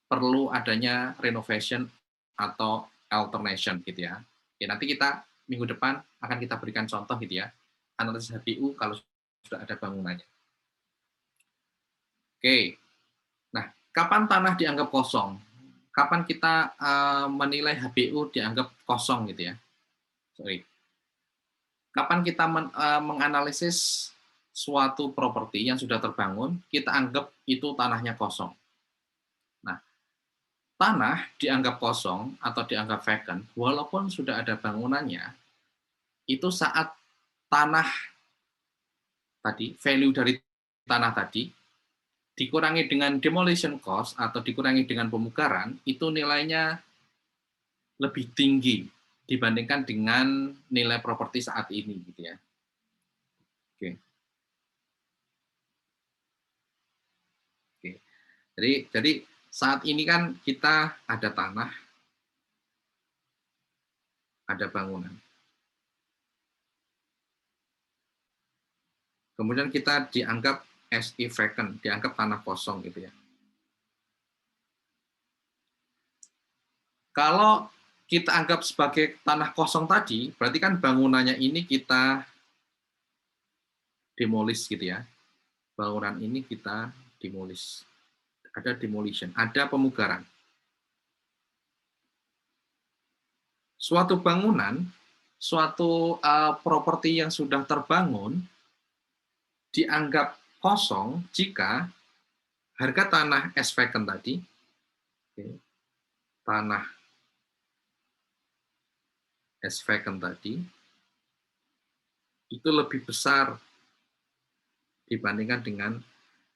perlu adanya renovation atau alternation gitu ya. Oke, nanti kita minggu depan akan kita berikan contoh gitu ya, analisis HBU kalau sudah ada bangunannya. Oke, nah kapan tanah dianggap kosong? Kapan kita menilai HBU dianggap kosong gitu ya? Kapan kita menganalisis suatu properti yang sudah terbangun, kita anggap itu tanahnya kosong. Nah, tanah dianggap kosong atau dianggap vacant, walaupun sudah ada bangunannya, itu saat tanah tadi, value dari tanah tadi, dikurangi dengan demolition cost atau dikurangi dengan pemugaran, itu nilainya lebih tinggi dibandingkan dengan nilai properti saat ini gitu ya. Oke. Oke. Jadi saat ini kan kita ada tanah, ada bangunan. Kemudian kita dianggap as if vacant, dianggap tanah kosong gitu ya. Kalau kita anggap sebagai tanah kosong tadi, berarti kan bangunannya ini kita demolish gitu ya. Bangunan ini kita demolish. Ada demolition, ada pemugaran. Suatu bangunan, suatu properti yang sudah terbangun, dianggap kosong jika harga tanah as vacant tadi, tanah as vacant tadi, itu lebih besar dibandingkan dengan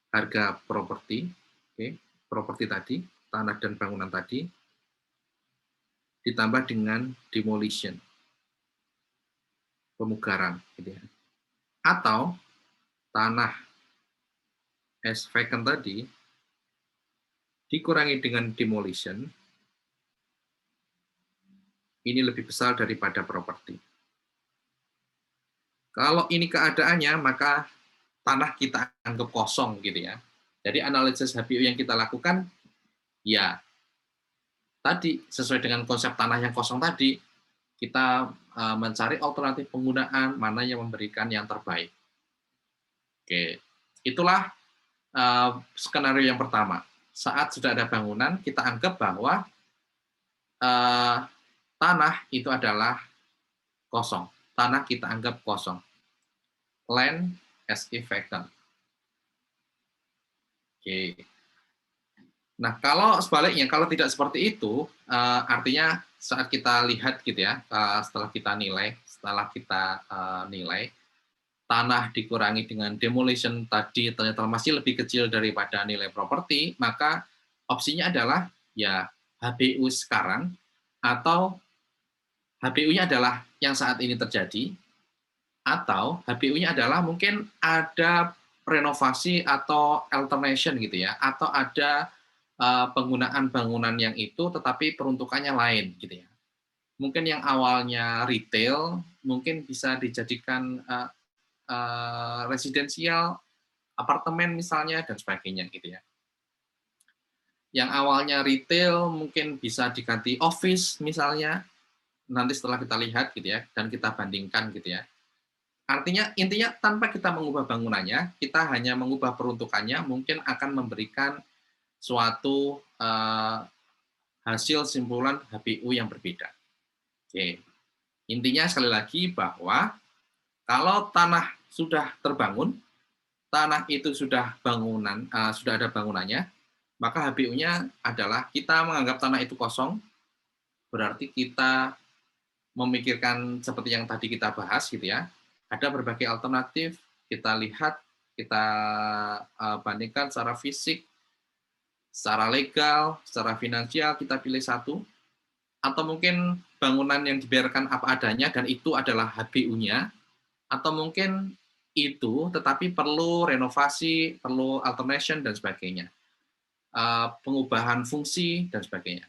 harga properti, properti tadi, tanah dan bangunan tadi, ditambah dengan demolition, pemugaran, gitu ya. Atau tanah as vacant tadi dikurangi dengan demolition, ini lebih besar daripada properti. Kalau ini keadaannya, maka tanah kita anggap kosong gitu ya. Jadi analisis HBU yang kita lakukan, ya tadi sesuai dengan konsep tanah yang kosong tadi, kita mencari alternatif penggunaan mana yang memberikan yang terbaik. Oke, itulah skenario yang pertama. Saat sudah ada bangunan, kita anggap bahwa tanah itu adalah kosong. Tanah kita anggap kosong. Land as if vacant. Oke. Nah, kalau sebaliknya, kalau tidak seperti itu, artinya saat kita lihat gitu ya, setelah kita nilai, tanah dikurangi dengan demolition tadi ternyata masih lebih kecil daripada nilai properti, maka opsinya adalah ya HBU sekarang atau HBU-nya adalah yang saat ini terjadi, atau HBU-nya adalah mungkin ada renovasi atau alternation gitu ya, atau ada penggunaan bangunan yang itu tetapi peruntukannya lain gitu ya. Mungkin yang awalnya retail mungkin bisa dijadikan residensial, apartemen misalnya dan sebagainya gitu ya. Yang awalnya retail mungkin bisa diganti office misalnya. Nanti setelah kita lihat gitu ya dan kita bandingkan gitu ya. Artinya intinya tanpa kita mengubah bangunannya, kita hanya mengubah peruntukannya mungkin akan memberikan suatu hasil simpulan HBU yang berbeda. Oke. Intinya sekali lagi bahwa kalau tanah sudah terbangun, tanah itu sudah bangunan, sudah ada bangunannya, maka HBU-nya adalah kita menganggap tanah itu kosong, berarti kita memikirkan seperti yang tadi kita bahas gitu ya. Ada berbagai alternatif, kita lihat, kita bandingkan secara fisik, secara legal, secara finansial, kita pilih satu, atau mungkin bangunan yang dibiarkan apa adanya dan itu adalah HBU-nya, atau mungkin itu tetapi perlu renovasi, perlu alternation dan sebagainya. Pengubahan fungsi dan sebagainya.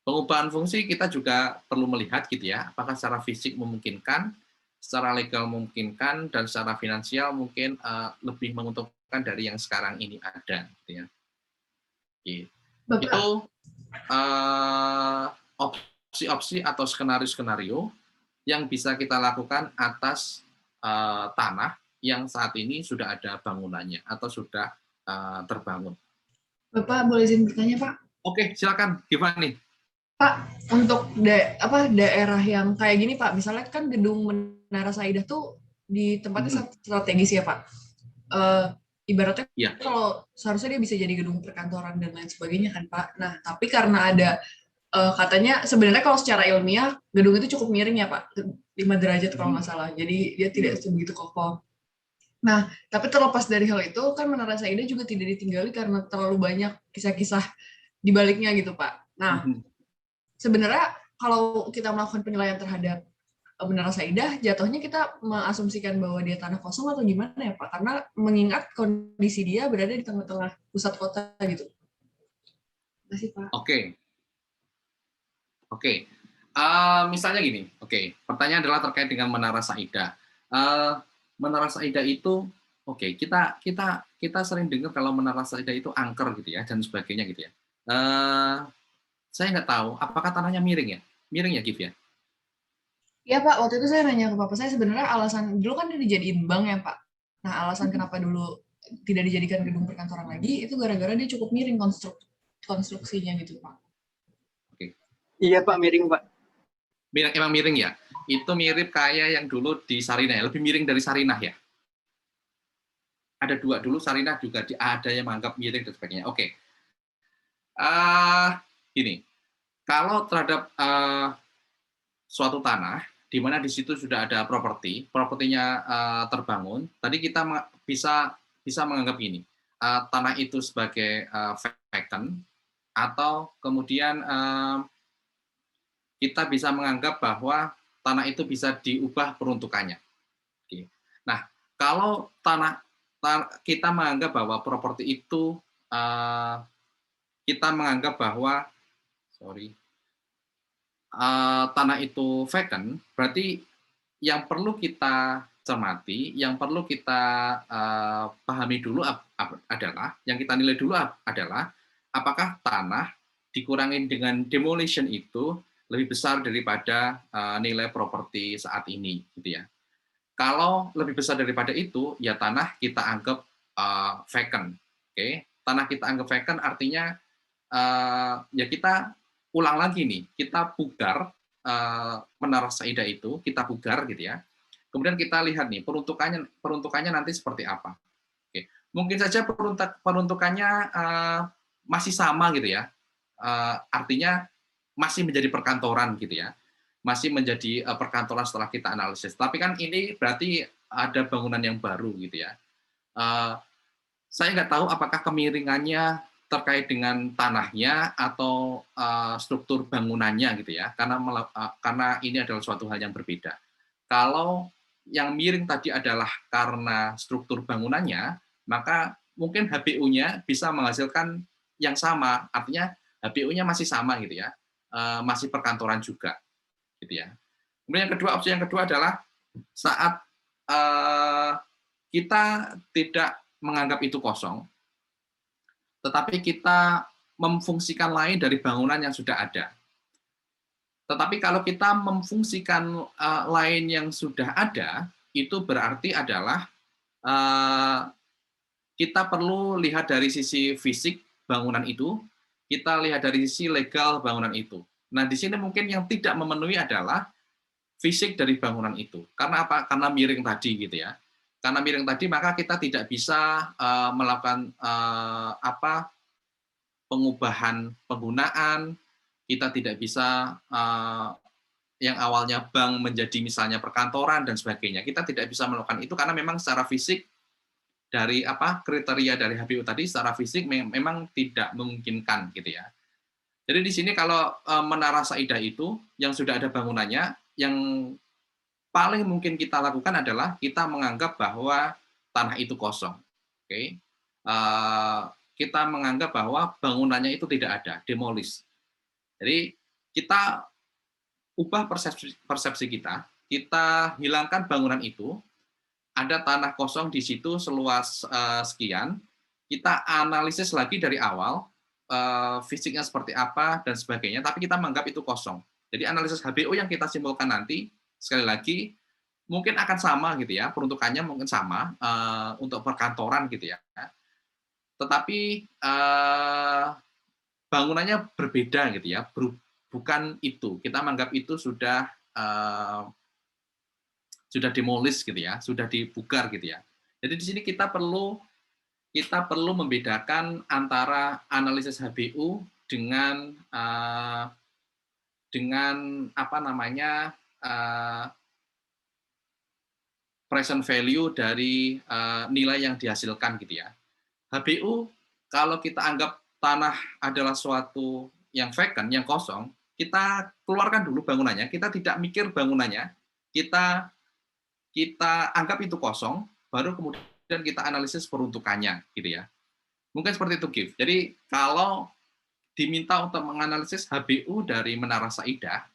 Pengubahan fungsi kita juga perlu melihat gitu ya, apakah secara fisik memungkinkan, secara legal memungkinkan, dan secara finansial mungkin lebih menguntungkan dari yang sekarang ini ada. Gitu ya. Itu opsi-opsi atau skenario-skenario yang bisa kita lakukan atas tanah yang saat ini sudah ada bangunannya atau sudah terbangun. Bapak boleh izin bertanya, Pak? Oke, silakan, Giovanni. Pak, untuk daerah yang kayak gini, Pak, misalnya kan gedung Menara Saidah tuh di tempatnya strategis ya, Pak. Ibaratnya kalau seharusnya dia bisa jadi gedung perkantoran dan lain sebagainya kan, Pak. Nah, tapi karena ada katanya sebenarnya kalau secara ilmiah gedung itu cukup miring ya, Pak, 5 derajat kalau nggak salah. Jadi dia tidak begitu kokoh. Nah, tapi terlepas dari hal itu kan Menara Saidah juga tidak ditinggali karena terlalu banyak kisah-kisah di baliknya gitu, Pak. Nah, sebenarnya kalau kita melakukan penilaian terhadap Menara Saidah, jatuhnya kita mengasumsikan bahwa dia tanah kosong atau gimana ya Pak? Karena mengingat kondisi dia berada di tengah-tengah pusat kota gitu. Terima kasih Pak. Oke. Misalnya gini, pertanyaan adalah terkait dengan Menara Saidah. Menara Saidah itu, kita sering dengar kalau Menara Saidah itu angker gitu ya, dan sebagainya gitu ya. Saya nggak tahu, apakah tanahnya miring ya? Miring ya, Gif ya? Iya Pak, waktu itu saya nanya ke Bapak saya sebenarnya alasan, dulu kan dia dijadiin bank ya Pak. Nah alasan kenapa dulu tidak dijadikan gedung perkantoran lagi, itu gara-gara dia cukup miring konstruksinya gitu Pak. Iya Pak, miring Pak. Emang miring ya? Itu mirip kayak yang dulu di Sarinah ya, lebih miring dari Sarinah ya? Ada dua, dulu Sarinah juga ada yang menganggap miring dan sebagainya. Gini, kalau terhadap suatu tanah, di mana di situ sudah ada propertinya terbangun, tadi kita bisa menganggap ini, tanah itu sebagai vacant, atau kemudian kita bisa menganggap bahwa tanah itu bisa diubah peruntukannya. Nah, kalau kita menganggap bahwa properti itu, kita menganggap bahwa, tanah itu vacant, berarti yang perlu kita cermati, yang perlu kita pahami dulu adalah, yang kita nilai dulu adalah, apakah tanah dikurangin dengan demolition itu lebih besar daripada nilai properti saat ini, gitu ya. Kalau lebih besar daripada itu, ya tanah kita anggap vacant. Tanah kita anggap vacant artinya ya kita ulang lagi nih, kita pugar Menara Saidah itu, kita pugar gitu ya. Kemudian kita lihat nih peruntukannya nanti seperti apa. Mungkin saja peruntukannya masih sama gitu ya. Artinya masih menjadi perkantoran gitu ya. Masih menjadi perkantoran setelah kita analisis. Tapi kan ini berarti ada bangunan yang baru gitu ya. Saya nggak tahu apakah kemiringannya terkait dengan tanahnya atau struktur bangunannya gitu ya, karena ini adalah suatu hal yang berbeda. Kalau yang miring tadi adalah karena struktur bangunannya, maka mungkin HBU-nya bisa menghasilkan yang sama, artinya HBU-nya masih sama gitu ya, masih perkantoran juga gitu ya. Kemudian opsi yang kedua adalah saat kita tidak menganggap itu kosong, tetapi kita memfungsikan lain dari bangunan yang sudah ada. Tetapi kalau kita memfungsikan lain yang sudah ada, itu berarti adalah kita perlu lihat dari sisi fisik bangunan itu, kita lihat dari sisi legal bangunan itu. Nah, di sini mungkin yang tidak memenuhi adalah fisik dari bangunan itu. Karena apa? Karena miring tadi gitu ya. Karena miring tadi, maka kita tidak bisa melakukan pengubahan penggunaan, kita tidak bisa yang awalnya bank menjadi misalnya perkantoran dan sebagainya. Kita tidak bisa melakukan itu karena memang secara fisik dari kriteria dari HBU tadi secara fisik memang tidak memungkinkan gitu ya. Jadi di sini kalau Menara Saidah itu yang sudah ada bangunannya, yang paling mungkin kita lakukan adalah kita menganggap bahwa tanah itu kosong. Kita menganggap bahwa bangunannya itu tidak ada, demolish. Jadi kita ubah persepsi kita hilangkan bangunan itu, ada tanah kosong di situ seluas sekian, kita analisis lagi dari awal, fisiknya seperti apa dan sebagainya, tapi kita menganggap itu kosong. Jadi analisis HBU yang kita simpulkan nanti, sekali lagi, mungkin akan sama gitu ya, peruntukannya mungkin sama untuk perkantoran gitu ya. Tetapi bangunannya berbeda gitu ya, bukan itu. Kita menganggap itu sudah demolish gitu ya, sudah dipugar gitu ya. Jadi di sini kita perlu membedakan antara analisis HBU dengan present value dari nilai yang dihasilkan gitu ya. HBU kalau kita anggap tanah adalah suatu yang vacant, yang kosong, kita keluarkan dulu bangunannya, kita tidak mikir bangunannya, kita anggap itu kosong, baru kemudian kita analisis peruntukannya, gitu ya. Mungkin seperti itu, Gif. Jadi kalau diminta untuk menganalisis HBU dari Menara Saidah,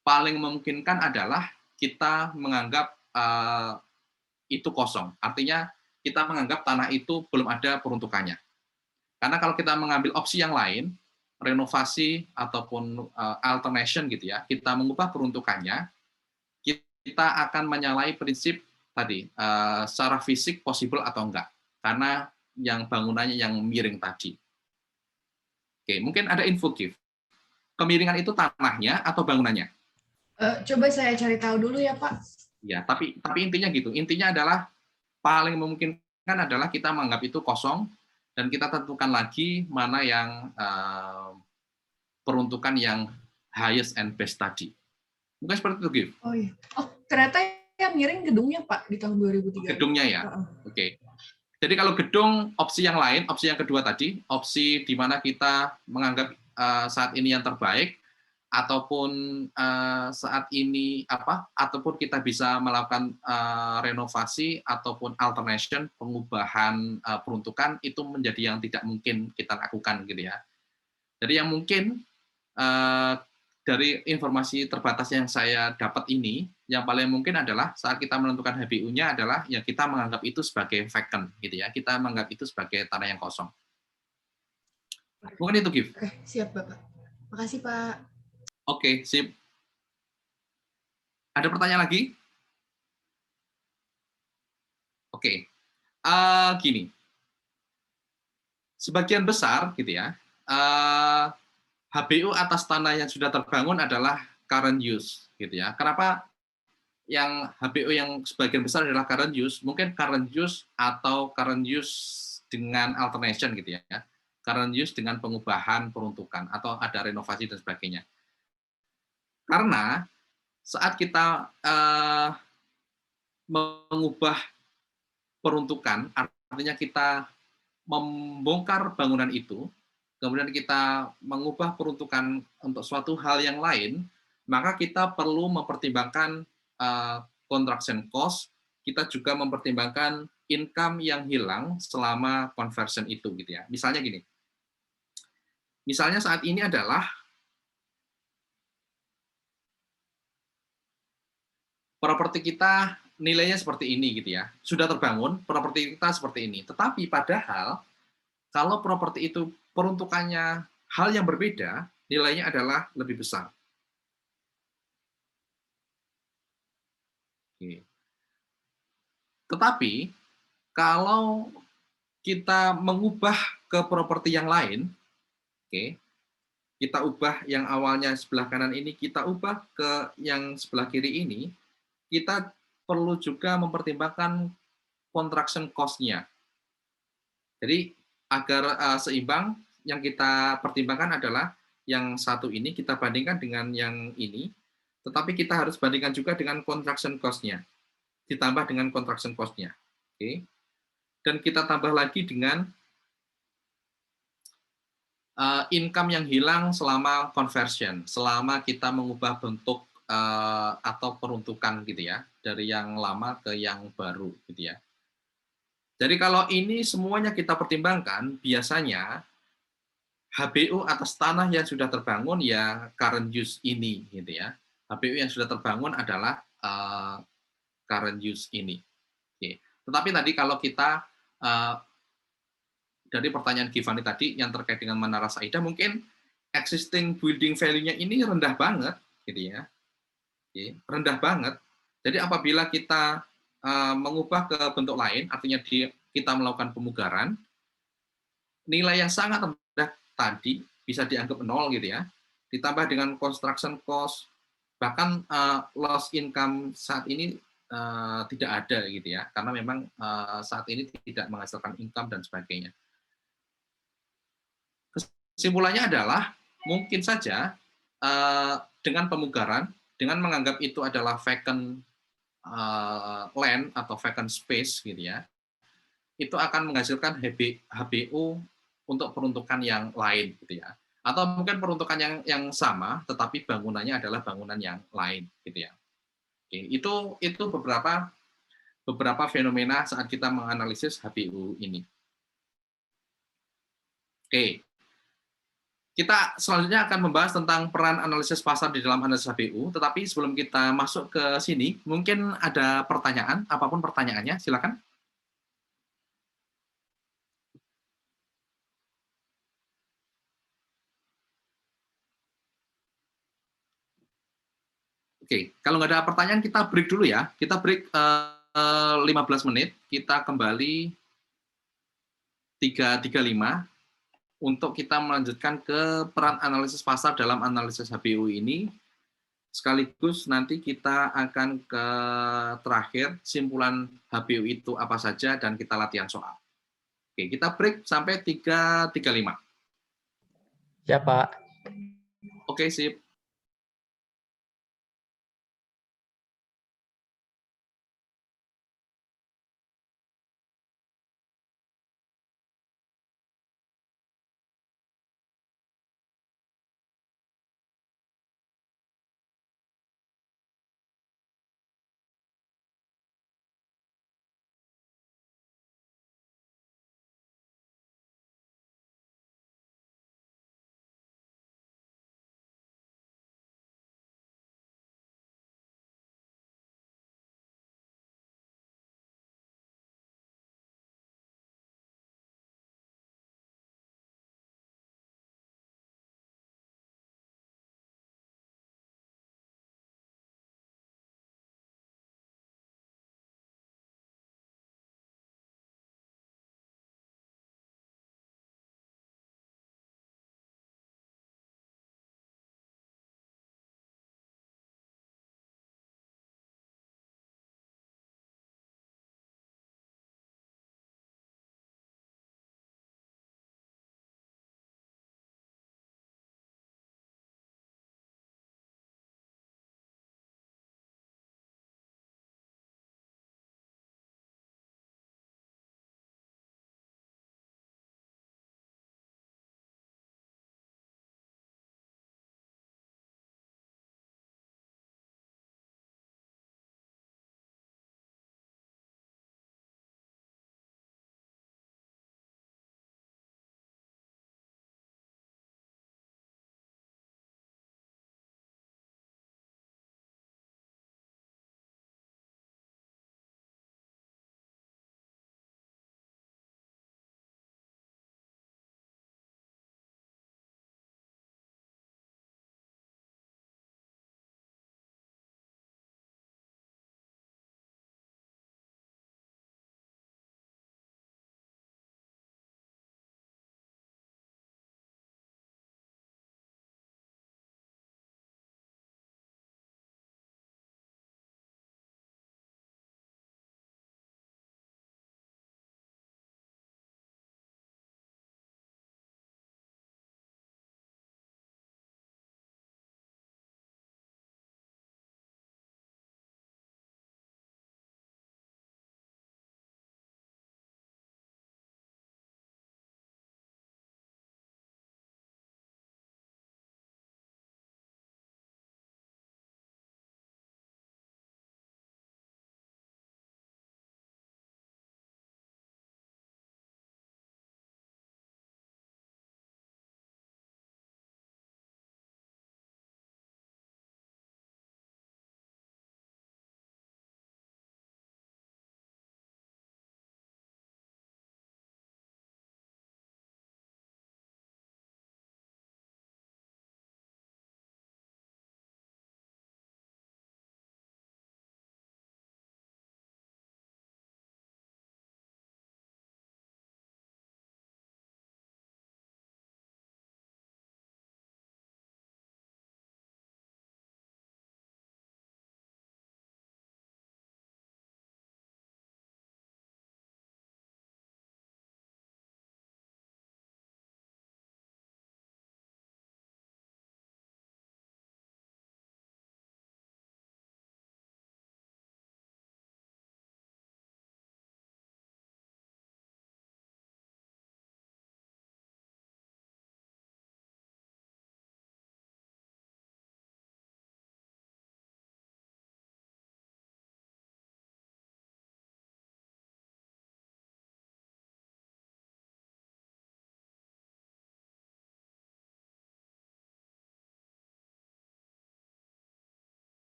paling memungkinkan adalah kita menganggap itu kosong. Artinya kita menganggap tanah itu belum ada peruntukannya. Karena kalau kita mengambil opsi yang lain, renovasi ataupun alternation gitu ya, kita mengubah peruntukannya, kita akan menyalahi prinsip tadi, secara fisik possible atau enggak. Karena yang bangunannya yang miring tadi. Oke, mungkin ada info, Gif. Kemiringan itu tanahnya atau bangunannya? Coba saya cari tahu dulu ya, Pak. Ya, tapi intinya gitu. Intinya adalah paling memungkinkan adalah kita menganggap itu kosong dan kita tentukan lagi mana yang peruntukan yang highest and best tadi. Mungkin seperti itu, Gif. Oh iya. Oh, ternyata yang miring gedungnya, Pak, di tahun 2003. Gedungnya ya. Oke. Jadi kalau gedung, opsi yang lain, opsi yang kedua tadi, opsi di mana kita menganggap saat ini yang terbaik, ataupun saat ini ataupun kita bisa melakukan renovasi ataupun alternation, pengubahan peruntukan, itu menjadi yang tidak mungkin kita lakukan gitu ya. Jadi yang mungkin dari informasi terbatas yang saya dapat ini, yang paling mungkin adalah saat kita menentukan HBU-nya adalah ya kita menganggap itu sebagai vacant gitu ya. Kita menganggap itu sebagai tanah yang kosong. Mungkin itu, Gif. Oke, siap Bapak. Makasih, Pak. Oke, sip. Ada pertanyaan lagi? Oke. Gini. Sebagian besar gitu ya, HBU atas tanah yang sudah terbangun adalah current use, gitu ya. Kenapa yang HBU yang sebagian besar adalah current use? Mungkin current use atau current use dengan alternation, gitu ya. Current use dengan pengubahan peruntukan atau ada renovasi dan sebagainya. Karena saat kita mengubah peruntukan, artinya kita membongkar bangunan itu, kemudian kita mengubah peruntukan untuk suatu hal yang lain, maka kita perlu mempertimbangkan construction cost, kita juga mempertimbangkan income yang hilang selama conversion itu, gitu ya. Misalnya gini, misalnya saat ini adalah properti kita nilainya seperti ini, gitu ya, sudah terbangun, properti kita seperti ini. Tetapi padahal kalau properti itu peruntukannya hal yang berbeda, nilainya adalah lebih besar. Oke. Tetapi kalau kita mengubah ke properti yang lain, oke, kita ubah yang awalnya sebelah kanan ini, kita ubah ke yang sebelah kiri ini, kita perlu juga mempertimbangkan construction cost-nya. Jadi agar seimbang, yang kita pertimbangkan adalah yang satu ini kita bandingkan dengan yang ini, tetapi kita harus bandingkan juga dengan construction cost-nya, ditambah dengan construction cost-nya. Oke. Dan kita tambah lagi dengan income yang hilang selama conversion, selama kita mengubah bentuk atau peruntukan gitu ya, dari yang lama ke yang baru gitu ya. Jadi kalau ini semuanya kita pertimbangkan, biasanya HBU atas tanah yang sudah terbangun ya current use ini, gitu ya. HBU yang sudah terbangun adalah current use ini. Oke. Tetapi tadi kalau kita dari pertanyaan Givani tadi yang terkait dengan Menara Saidah, mungkin existing building value-nya ini rendah banget, gitu ya. Oke, rendah banget. Jadi apabila kita mengubah ke bentuk lain, artinya kita melakukan pemugaran, nilai yang sangat rendah tadi bisa dianggap nol gitu ya, ditambah dengan construction cost, bahkan loss income saat ini tidak ada gitu ya, karena memang saat ini tidak menghasilkan income dan sebagainya. Kesimpulannya adalah mungkin saja dengan pemugaran, dengan menganggap itu adalah vacant land atau vacant space gitu ya, itu akan menghasilkan HBU untuk peruntukan yang lain gitu ya. Atau mungkin peruntukan yang sama, tetapi bangunannya adalah bangunan yang lain, gitu ya. Oke, itu beberapa fenomena saat kita menganalisis HPU ini. Oke, kita selanjutnya akan membahas tentang peran analisis pasar di dalam analisis HPU, tetapi sebelum kita masuk ke sini, mungkin ada pertanyaan, apapun pertanyaannya, silakan. Oke, kalau nggak ada pertanyaan, kita break dulu ya. Kita break 15 menit, kita kembali 3.35 untuk kita melanjutkan ke peran analisis pasar dalam analisis HPU ini. Sekaligus nanti kita akan ke terakhir, simpulan HPU itu apa saja, dan kita latihan soal. Oke, kita break sampai 3.35. Ya, Pak. Oke, sip.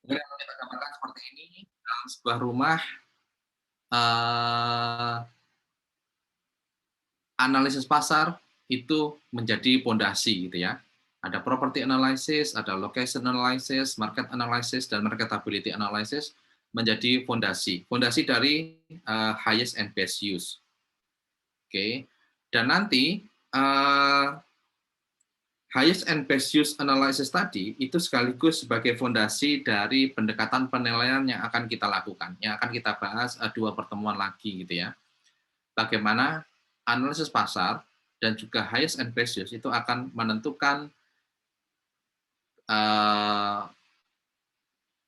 Kemudian kalau kita gambarkan seperti ini, dalam sebuah rumah, analisis pasar itu menjadi pondasi gitu ya. Ada property analysis, ada location analysis, market analysis, dan marketability analysis menjadi fondasi. Fondasi dari highest and best use. Oke. Dan nanti highest and best use analysis tadi itu sekaligus sebagai fondasi dari pendekatan penilaian yang akan kita lakukan, yang akan kita bahas 2 pertemuan lagi gitu ya. Bagaimana analisis pasar dan juga highest and best use itu akan menentukan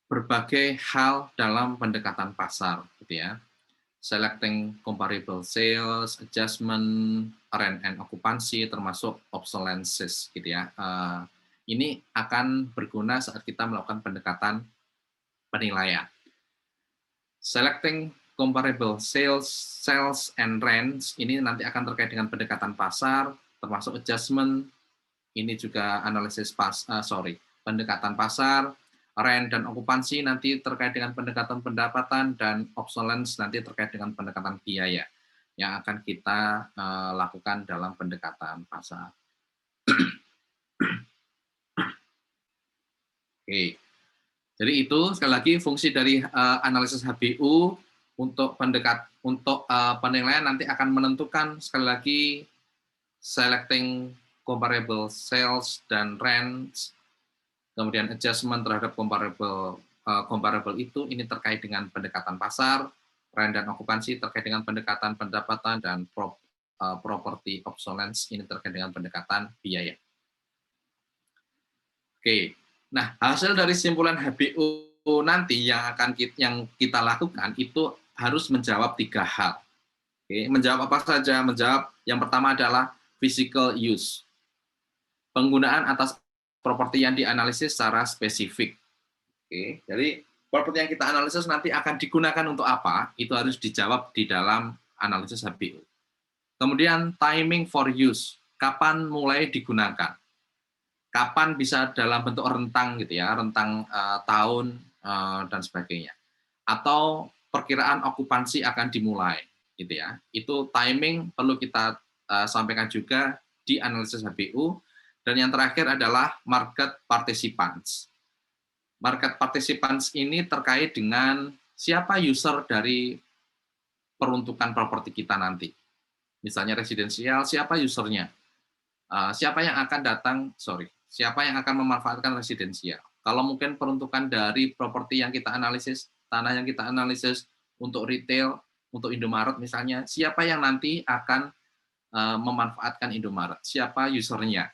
berbagai hal dalam pendekatan pasar, gitu ya. Selecting comparable sales, adjustment, rent and occupancy, termasuk obsolescence, gitu ya. Ini akan berguna saat kita melakukan pendekatan penilaian. Selecting comparable sales and rents, ini nanti akan terkait dengan pendekatan pasar, termasuk adjustment, ini juga analisis pendekatan pasar, rent dan okupansi nanti terkait dengan pendekatan pendapatan, dan obsolescence nanti terkait dengan pendekatan biaya yang akan kita lakukan dalam pendekatan pasar. Oke, jadi itu sekali lagi fungsi dari analisis HBU untuk penilaian nanti akan menentukan sekali lagi selecting comparable sales dan rents, kemudian adjustment terhadap comparable itu ini terkait dengan pendekatan pasar, rent dan okupansi terkait dengan pendekatan pendapatan, dan property obsolescence ini terkait dengan pendekatan biaya. Oke, nah hasil dari simpulan HBU nanti yang kita lakukan itu harus menjawab 3 hal. Oke, menjawab apa saja? Menjawab yang pertama adalah physical use. Penggunaan atas properti yang dianalisis secara spesifik. Oke, jadi properti yang kita analisis nanti akan digunakan untuk apa? Itu harus dijawab di dalam analisis HBU. Kemudian timing for use. Kapan mulai digunakan? Kapan bisa dalam bentuk rentang gitu ya, rentang tahun dan sebagainya. Atau perkiraan okupansi akan dimulai gitu ya. Itu timing perlu kita sampaikan juga di analisis HBU. Dan yang terakhir adalah market participants. Market participants ini terkait dengan siapa user dari peruntukan properti kita nanti. Misalnya residensial, siapa usernya? Siapa yang akan siapa yang akan memanfaatkan residensial? Kalau mungkin peruntukan dari properti yang kita analisis, tanah yang kita analisis untuk retail, untuk Indomaret misalnya, siapa yang nanti akan memanfaatkan Indomaret? Siapa usernya?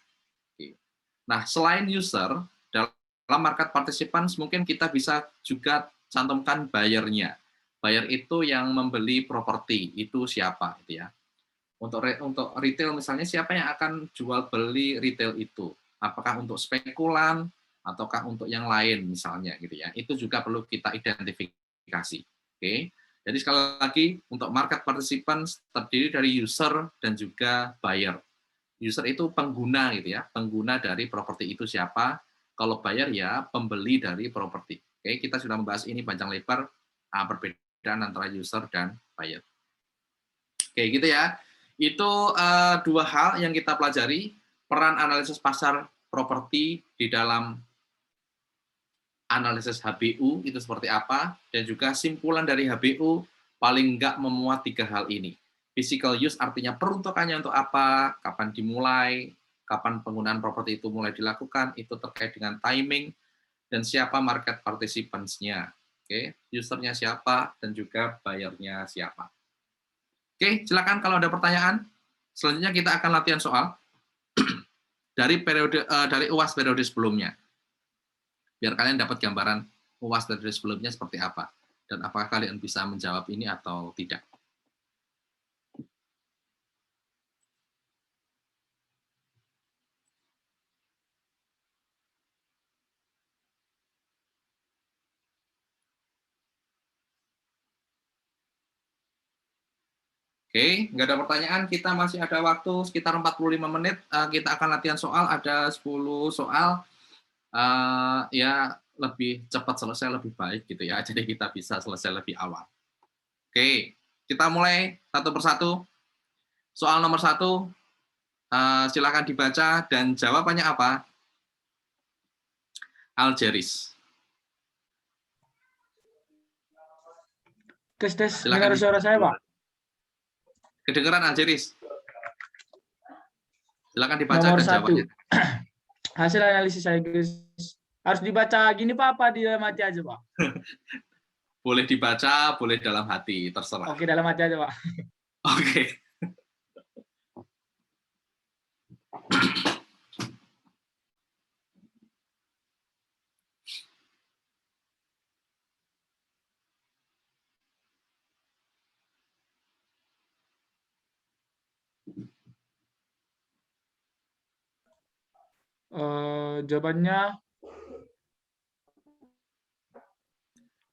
Nah, selain user, dalam market participants mungkin kita bisa juga cantumkan buyer-nya. Buyer itu yang membeli properti, itu siapa gitu ya. Untuk retail misalnya, siapa yang akan jual beli retail itu? Apakah untuk spekulan ataukah untuk yang lain misalnya gitu ya. Itu juga perlu kita identifikasi. Oke. Jadi sekali lagi untuk market participants terdiri dari user dan juga buyer. User itu pengguna gitu ya, pengguna dari properti itu siapa, kalau buyer ya pembeli dari properti. Oke, kita sudah membahas ini panjang lebar, perbedaan antara user dan buyer. Oke, gitu ya. Itu 2 hal yang kita pelajari, peran analisis pasar properti di dalam analisis HBU itu seperti apa, dan juga simpulan dari HBU paling enggak memuat 3 hal ini. Physical use artinya peruntukannya untuk apa, kapan dimulai, kapan penggunaan properti itu mulai dilakukan, itu terkait dengan timing, dan siapa market participants-nya. Oke, usernya siapa, dan juga buyer-nya siapa. Oke, silakan kalau ada pertanyaan. Selanjutnya kita akan latihan soal dari UAS periode sebelumnya. Biar kalian dapat gambaran UAS periode sebelumnya seperti apa, dan apakah kalian bisa menjawab ini atau tidak. Oke, nggak ada pertanyaan, kita masih ada waktu sekitar 45 menit, kita akan latihan soal, ada 10 soal, ya lebih cepat selesai lebih baik gitu ya. Jadi kita bisa selesai lebih awal. Oke, kita mulai satu persatu. Soal nomor 1, silakan dibaca dan jawabannya apa? Algeris. Tes, Silakan dengar suara saya, Pak. Kedengeran Algeris? Silakan dibaca Nomor dan 1. jawabannya. Hasil analisis saya, guys. Harus dibaca gini, Pak, apa di dalam hati aja, Pak? Boleh dibaca, boleh dalam hati, terserah. Oke, dalam hati aja, Pak. Oke. Jawabannya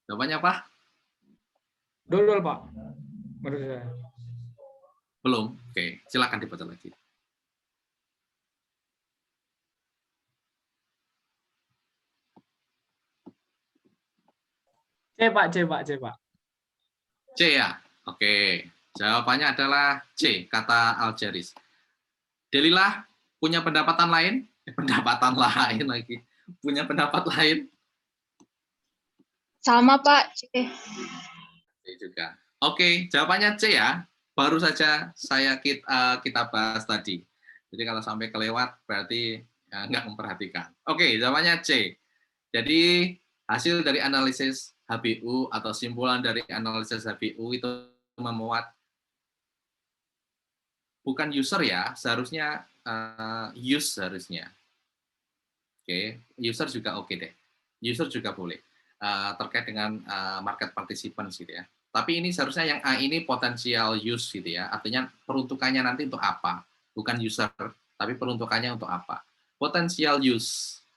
Jawabannya apa? dodol, Pak. Menurut saya. Belum. Oke, silakan dibaca lagi. C, Pak. C ya? Oke. Jawabannya adalah C, kata Algeris. Delilah, punya pendapatan lain? Pendapatan lain lagi. Punya pendapat lain? Sama, Pak. C. C juga. Oke, jawabannya C ya. Baru saja kita bahas tadi. Jadi kalau sampai kelewat, berarti ya, nggak memperhatikan. Oke, jawabannya C. Jadi hasil dari analisis HBU atau simpulan dari analisis HBU itu memuat bukan user ya, seharusnya use seharusnya. Oke, user juga oke deh. User juga boleh terkait dengan market participants gitu ya. Tapi ini seharusnya yang A ini potensial use gitu ya. Artinya peruntukannya nanti untuk apa? Bukan user, tapi peruntukannya untuk apa? Potensial use.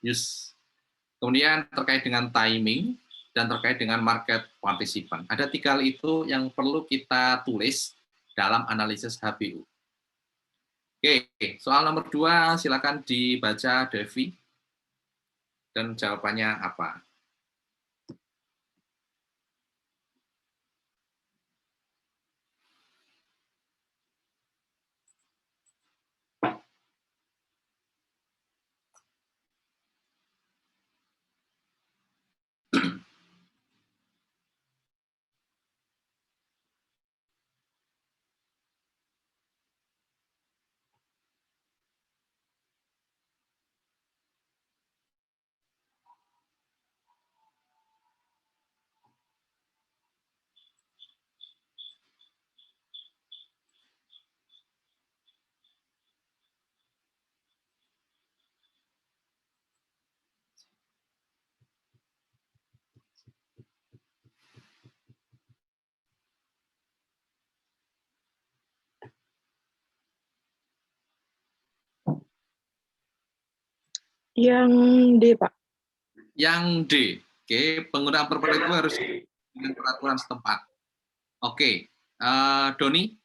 Kemudian terkait dengan timing dan terkait dengan market participant. Ada 3 hal itu yang perlu kita tulis dalam analisis HBU. Oke, soal nomor 2 silakan dibaca Devi dan jawabannya apa? Yang D, Pak. Yang D. Oke, penggunaan perpres itu harus dengan peraturan setempat. Oke, Doni?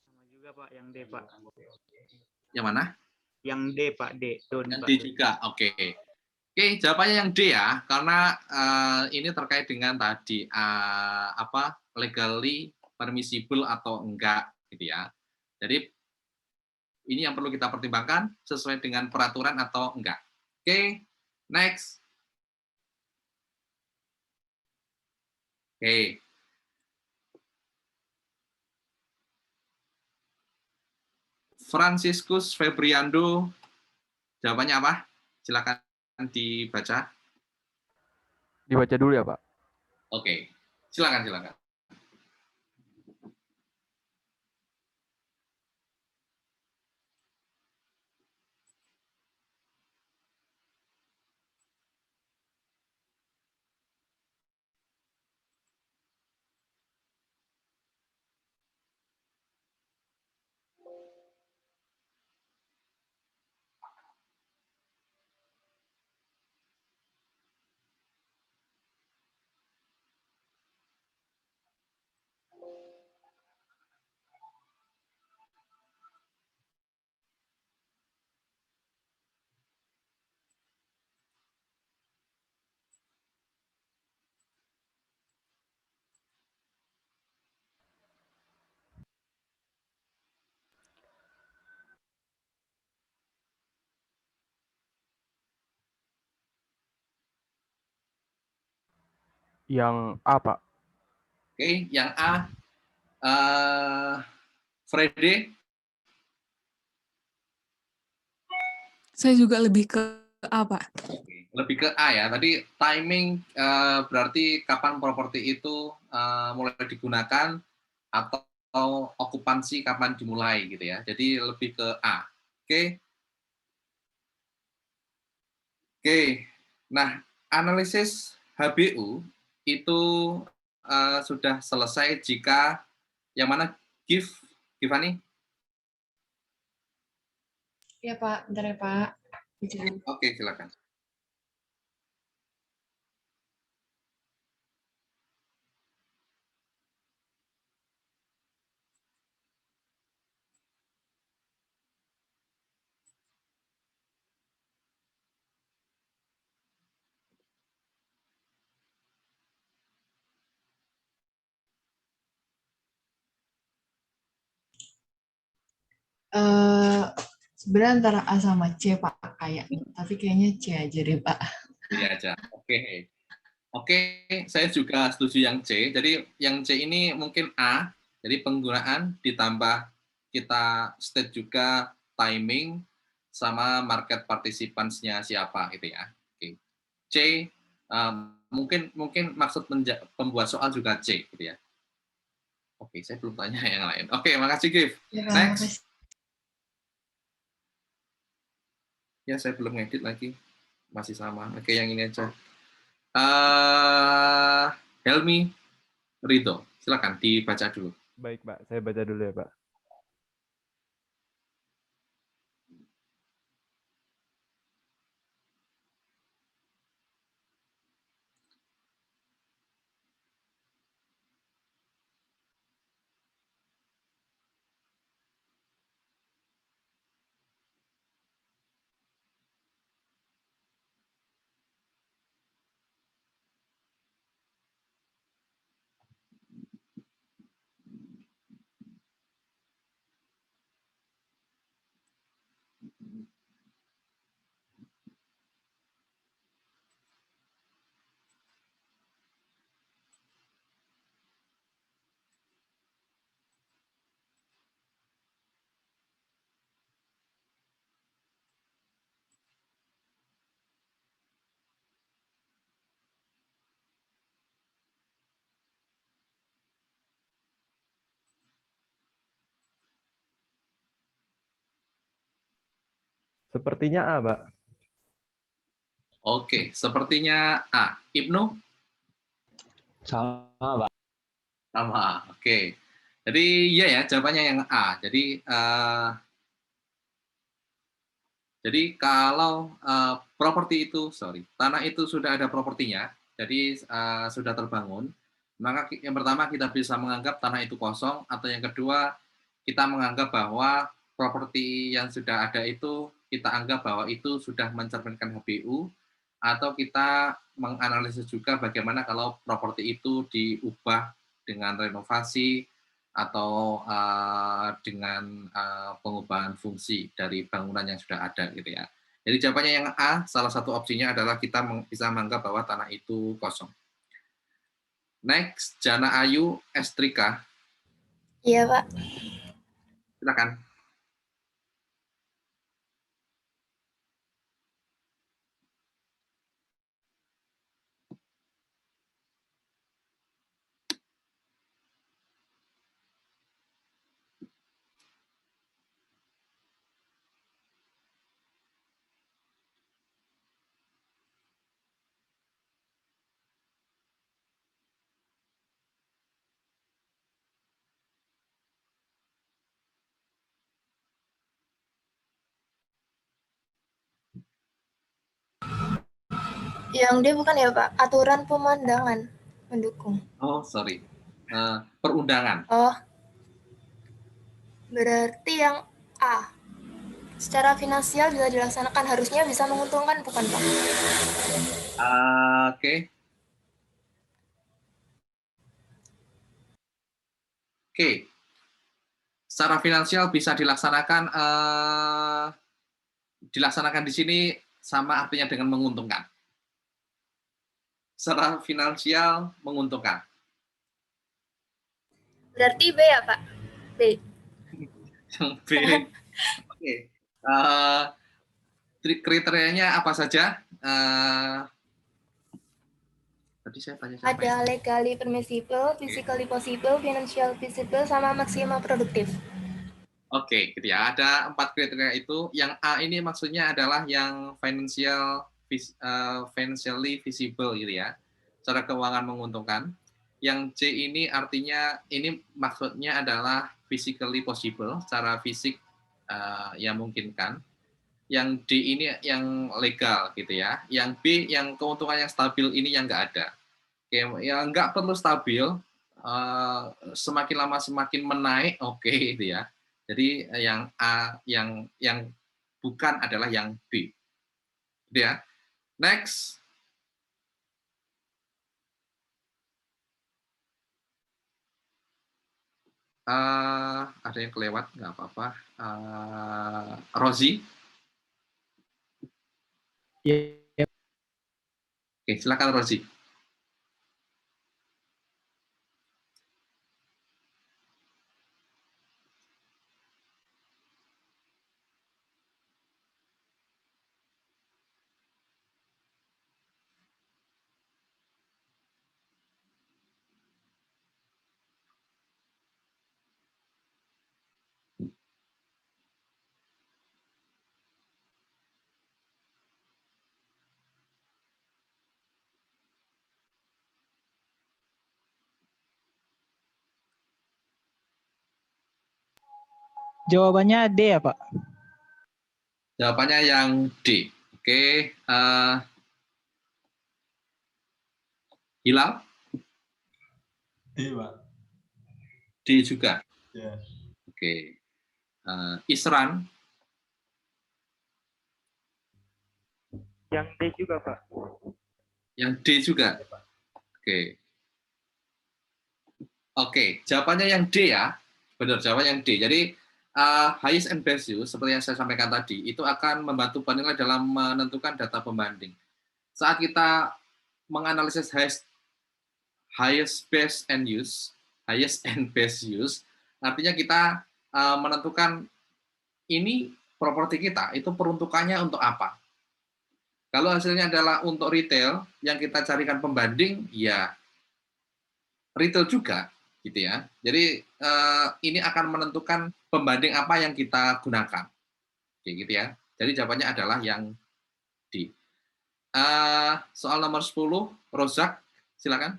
Sama juga, Pak, yang D, Pak. Yang mana? Yang D, Pak, D. Doni, Yang Pak. D juga, oke. Oke, jawabannya yang D ya, karena ini terkait dengan tadi legally permissible atau enggak gitu ya. Jadi ini yang perlu kita pertimbangkan sesuai dengan peraturan atau enggak. Oke, next. Oke. Franciscus Febriando, jawabannya apa? Silakan dibaca. Dibaca dulu ya, Pak. Oke, silakan. Yang A, Pak. Oke, yang A, Freddy. Saya juga lebih ke A, Pak. Lebih ke A ya. Tadi timing berarti kapan properti itu mulai digunakan atau okupansi kapan dimulai gitu ya. Jadi lebih ke A. Oke. Oke. Nah, analisis HBU itu sudah selesai jika yang mana Givani? Ya Pak, bentar ya Pak. Oke, silakan. Sebenarnya antara A sama C Pak kayaknya, tapi kayaknya C aja deh Pak. C aja. Oke. Oke, saya juga setuju yang C. Jadi yang C ini mungkin A, jadi penggunaan ditambah kita state juga timing sama market participants-nya siapa gitu ya. Oke. C mungkin maksud pembuat soal juga C gitu ya. Oke, saya belum tanya yang lain. Oke, makasih Giv. Ya, Next. Ya, saya belum ngedit lagi. Masih sama. Oke, yang ini aja. Helmi Ridho, silakan dibaca dulu. Baik, Pak. Saya baca dulu ya, Pak. Sepertinya A, Pak. Oke, sepertinya A. Ibnu? Sama, Pak. Sama, oke. Jadi ya jawabannya yang A. Jadi kalau properti itu, tanah itu sudah ada propertinya, jadi sudah terbangun, maka yang pertama kita bisa menganggap tanah itu kosong, atau yang kedua kita menganggap bahwa properti yang sudah ada itu kita anggap bahwa itu sudah mencerminkan HBU, atau kita menganalisis juga bagaimana kalau properti itu diubah dengan renovasi atau dengan pengubahan fungsi dari bangunan yang sudah ada gitu ya. Jadi jawabannya yang A, salah satu opsinya adalah kita bisa menganggap bahwa tanah itu kosong. Next, Jana Ayu Estrika. Iya, Pak. Silakan. Yang D bukan ya, Pak? Aturan pemandangan mendukung. Oh, sorry. Perundangan. Oh. Berarti yang A. Secara finansial bila dilaksanakan harusnya bisa menguntungkan, bukan, Pak? Oke. Oke. Secara finansial bisa dilaksanakan di sini sama artinya dengan menguntungkan. secara finansial menguntungkan. Berarti B ya, Pak? B. Yang B. Oke. Kriterianya apa saja? Tadi saya tanya siapa ya? Ada legally permissible, physically possible, financial feasible, sama maksimal produktif. Oke, gitu ya. Ada 4 kriteria itu. Yang A ini maksudnya adalah yang financially visible gitu ya. Secara keuangan menguntungkan. Yang C ini artinya ini maksudnya adalah physically possible, secara fisik yang memungkinkan. Yang D ini yang legal gitu ya. Yang B yang keuntungan yang stabil ini yang nggak ada. Oke, yang nggak perlu stabil, semakin lama semakin menaik, oke itu ya. Jadi yang A yang bukan adalah yang B. Gitu ya. Next. Ada yang kelewat, nggak apa-apa. Rozi. Iya. Oke, silakan Rozi. Jawabannya D ya, Pak? Jawabannya yang D. Oke. Hilal? D, Pak. D juga. Ya. Oke. Isran? Yang D juga, Pak. Yang D juga. Oke. Oke, jawabannya yang D ya. Benar, jawabannya yang D. Jadi highest and best use, seperti yang saya sampaikan tadi, itu akan membantu penilai dalam menentukan data pembanding. Saat kita menganalisis highest best and best use, artinya kita menentukan ini properti kita, itu peruntukannya untuk apa. Kalau hasilnya adalah untuk retail, yang kita carikan pembanding, ya retail juga, gitu ya. Jadi ini akan menentukan pembanding apa yang kita gunakan, gitu ya. Jadi jawabannya adalah yang D. Soal nomor 10, Rozak, silakan.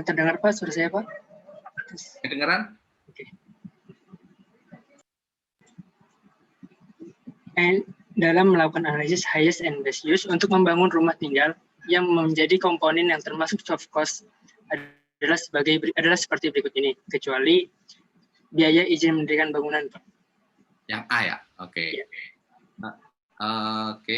Terdengar Pak, suara saya Pak? Kedengaran? Oke. Dalam melakukan analisis highest and best use untuk membangun rumah tinggal yang menjadi komponen yang termasuk soft cost adalah seperti berikut ini, kecuali biaya izin mendirikan bangunan, Pak. Yang A ya, oke. Ya. Oke.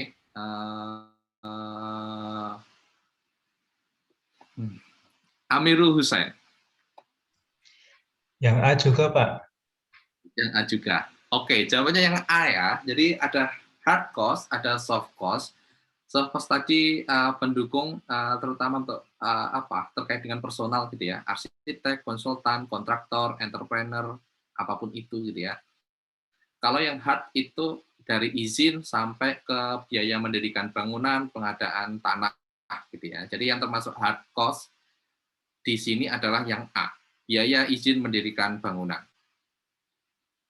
Amirul Husain. Yang A juga, Pak. Yang A juga. Oke, jawabannya yang A ya. Jadi ada hard cost, ada soft cost. Soft cost tadi pendukung terutama untuk terkait dengan personal gitu ya, arsitek, konsultan, kontraktor, entrepreneur, apapun itu gitu ya. Kalau yang hard itu dari izin sampai ke biaya mendirikan bangunan, pengadaan tanah gitu ya. Jadi yang termasuk hard cost di sini adalah yang A, biaya izin mendirikan bangunan.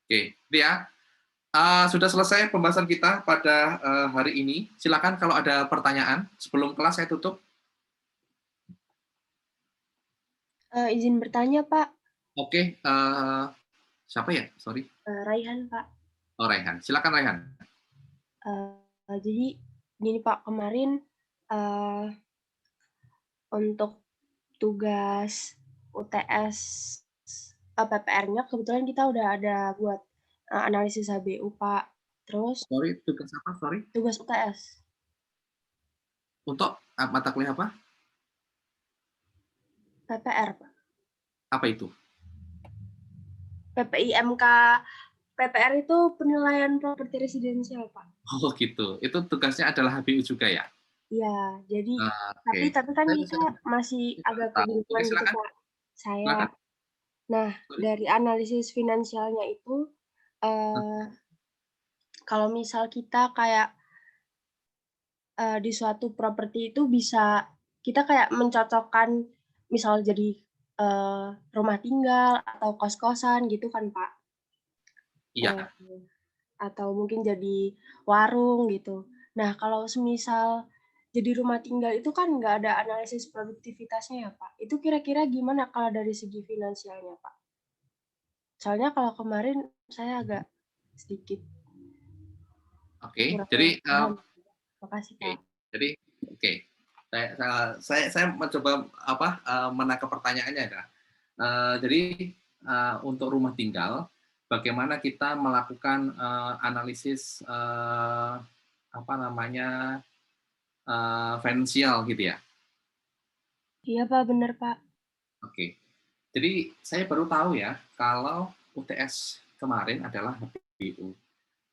Oke, itu ya. Sudah selesai pembahasan kita pada hari ini. Silakan kalau ada pertanyaan. Sebelum kelas saya tutup. Izin bertanya, Pak. Oke, siapa ya? Sorry. Raihan, Pak. Oh, Raihan. Silakan Raihan. Jadi, gini Pak, kemarin untuk tugas UTS PPR-nya kebetulan kita udah ada buat analisis HBU, Pak. Terus Sorry, tugas apa? Sorry. tugas UTS. Untuk mata kuliah apa? PPR, Pak. Apa itu? PPIMK PPR itu penilaian properti residensial, Pak. Oh gitu. Itu tugasnya adalah HBU juga ya? Iya, jadi Oke. tapi kan kita masih agak kebingungan Oke, gitu, silakan. Pak. Saya. Silakan. Nah, dari analisis finansialnya itu kalau misal kita kayak di suatu properti itu bisa kita kayak mencocokkan misal jadi rumah tinggal atau kos-kosan gitu kan, Pak? Iya. Atau mungkin jadi warung gitu. Nah, kalau semisal jadi rumah tinggal itu kan nggak ada analisis produktivitasnya ya, Pak. Itu kira-kira gimana kalau dari segi finansialnya, Pak? Soalnya kalau kemarin saya agak sedikit Oke, kurang jadi paham. Makasih, oke. Pak. Jadi oke. Saya mencoba menangkap pertanyaannya adalah jadi untuk rumah tinggal bagaimana kita melakukan analisis finansial gitu ya? Iya, Pak, benar, Pak. Oke. Jadi saya baru tahu ya kalau UTS kemarin adalah HBU.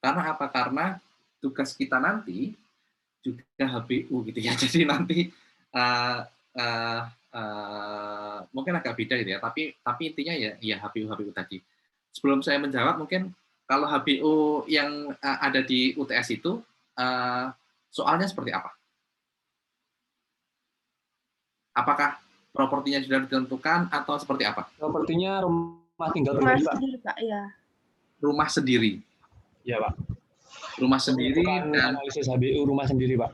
Karena apa? Karena tugas kita nanti juga HBU gitu ya. Jadi nanti mungkin agak beda gitu ya. Tapi intinya ya HBU tadi. Sebelum saya menjawab, mungkin kalau HBU yang ada di UTS itu soalnya seperti apa? Apakah propertinya sudah ditentukan atau seperti apa? Propertinya rumah tinggal Rumah pribadi, Pak. sendiri, Pak, ya. Rumah sendiri. Iya, Pak. Rumah sendiri Bukan dan analisis HBU rumah sendiri, Pak.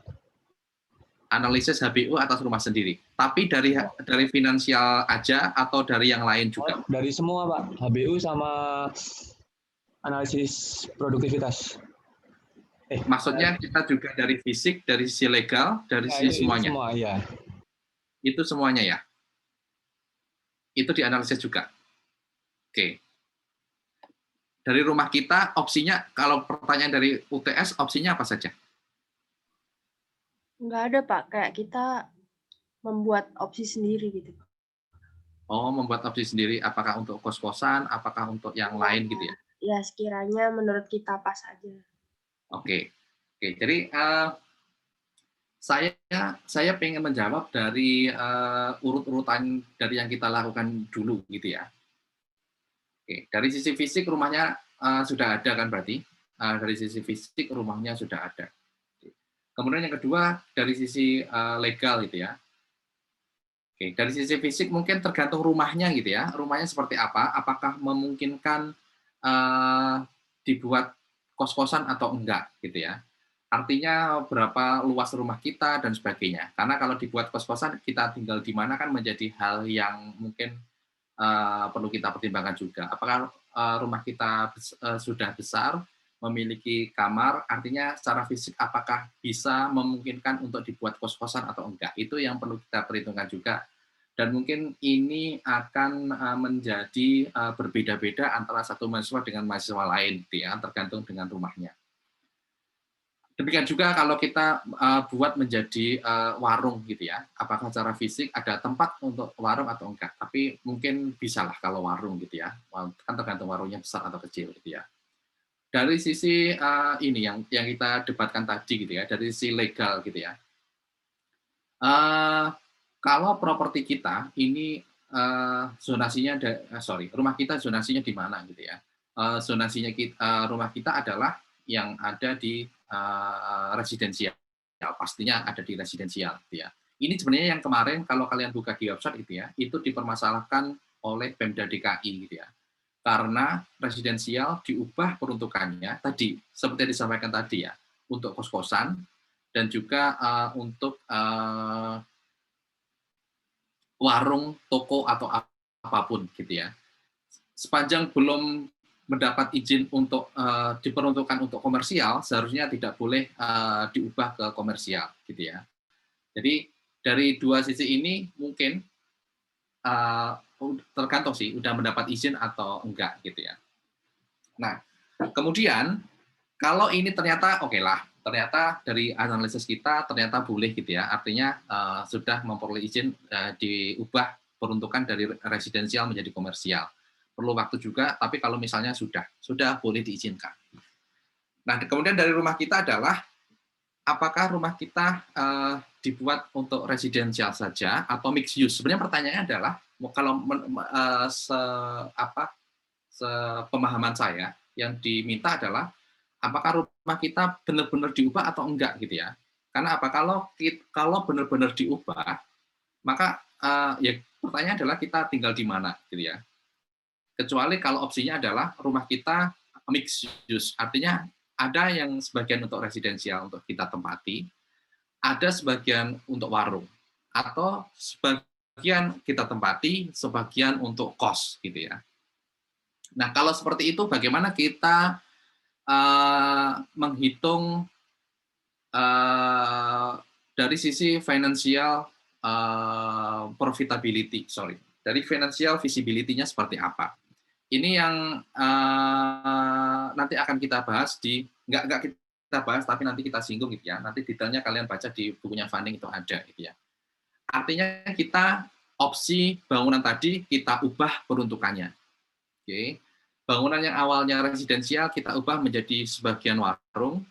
analisis HBU atas rumah sendiri. Tapi dari finansial aja atau dari yang lain juga? Dari semua, Pak. HBU sama analisis produktivitas. Maksudnya kita juga dari fisik, dari sisi legal, dari sisi semuanya? Semua, iya. Itu semuanya ya? Itu dianalisis juga? Oke. Dari rumah kita, opsinya, kalau pertanyaan dari UTS, opsinya apa saja? Nggak ada, Pak. Kayak kita membuat opsi sendiri gitu. Oh, membuat opsi sendiri. Apakah untuk kos-kosan, apakah untuk yang lain gitu ya? Ya, sekiranya menurut kita pas aja. Oke. Jadi saya pengen menjawab dari urut-urutan dari yang kita lakukan dulu gitu ya. Oke, dari sisi fisik rumahnya sudah ada kan berarti? Dari sisi fisik rumahnya sudah ada. Kemudian yang kedua dari sisi legal gitu ya. Oke, dari sisi fisik mungkin tergantung rumahnya gitu ya. Rumahnya seperti apa? Apakah memungkinkan dibuat kos-kosan atau enggak gitu ya. Artinya berapa luas rumah kita dan sebagainya. Karena kalau dibuat kos-kosan kita tinggal di mana kan menjadi hal yang mungkin perlu kita pertimbangkan juga. Apakah rumah kita sudah besar, memiliki kamar, artinya secara fisik apakah bisa memungkinkan untuk dibuat kos-kosan atau enggak. Itu yang perlu kita perhitungkan juga. Dan mungkin ini akan menjadi berbeda-beda antara satu mahasiswa dengan mahasiswa lain, gitu ya, tergantung dengan rumahnya. Demikian juga kalau kita buat menjadi warung gitu ya, apakah secara fisik ada tempat untuk warung atau enggak. Tapi mungkin bisalah kalau warung gitu ya, kan tergantung warungnya besar atau kecil gitu ya. Dari sisi ini yang kita debatkan tadi gitu ya, dari sisi legal gitu ya. Kalau properti kita ini zonasinya rumah kita zonasinya di mana gitu ya. Zonasinya rumah kita adalah yang ada di residensial. Ya, pastinya ada di residensial gitu ya. Ini sebenarnya yang kemarin kalau kalian buka di website gitu ya, itu dipermasalahkan oleh Pemda DKI gitu ya. Karena residensial diubah peruntukannya tadi seperti yang disampaikan tadi ya, untuk kos-kosan dan juga untuk warung, toko atau apapun gitu ya. Sepanjang belum mendapat izin untuk diperuntukkan untuk komersial, seharusnya tidak boleh diubah ke komersial gitu ya. Jadi dari dua sisi ini mungkin tergantung sih udah mendapat izin atau enggak gitu ya. Nah, kemudian kalau ini ternyata ternyata dari analisis kita ternyata boleh gitu ya, artinya sudah memperoleh izin diubah peruntukan dari residensial menjadi komersial. perlu waktu juga, tapi kalau misalnya sudah boleh diizinkan. Nah, kemudian dari rumah kita adalah apakah rumah kita dibuat untuk residensial saja atau mixed use? Sebenarnya pertanyaannya adalah kalau pemahaman saya yang diminta adalah apakah rumah kita benar-benar diubah atau enggak gitu ya? Karena apa? Kalau benar-benar diubah, maka ya pertanyaan adalah kita tinggal di mana gitu ya. Kecuali kalau opsinya adalah rumah kita mixed use, artinya ada yang sebagian untuk residensial untuk kita tempati, ada sebagian untuk warung, atau sebagian kita tempati, sebagian untuk kos gitu ya. Nah, kalau seperti itu bagaimana kita menghitung dari sisi financial profitability, dari financial visibility-nya seperti apa? Ini yang nanti akan kita bahas nggak kita bahas, tapi nanti kita singgung gitu ya. Nanti detailnya kalian baca di bukunya Funding itu ada gitu ya. Artinya kita opsi bangunan tadi kita ubah peruntukannya. Oke. Bangunan yang awalnya residensial kita ubah menjadi sebagian warung,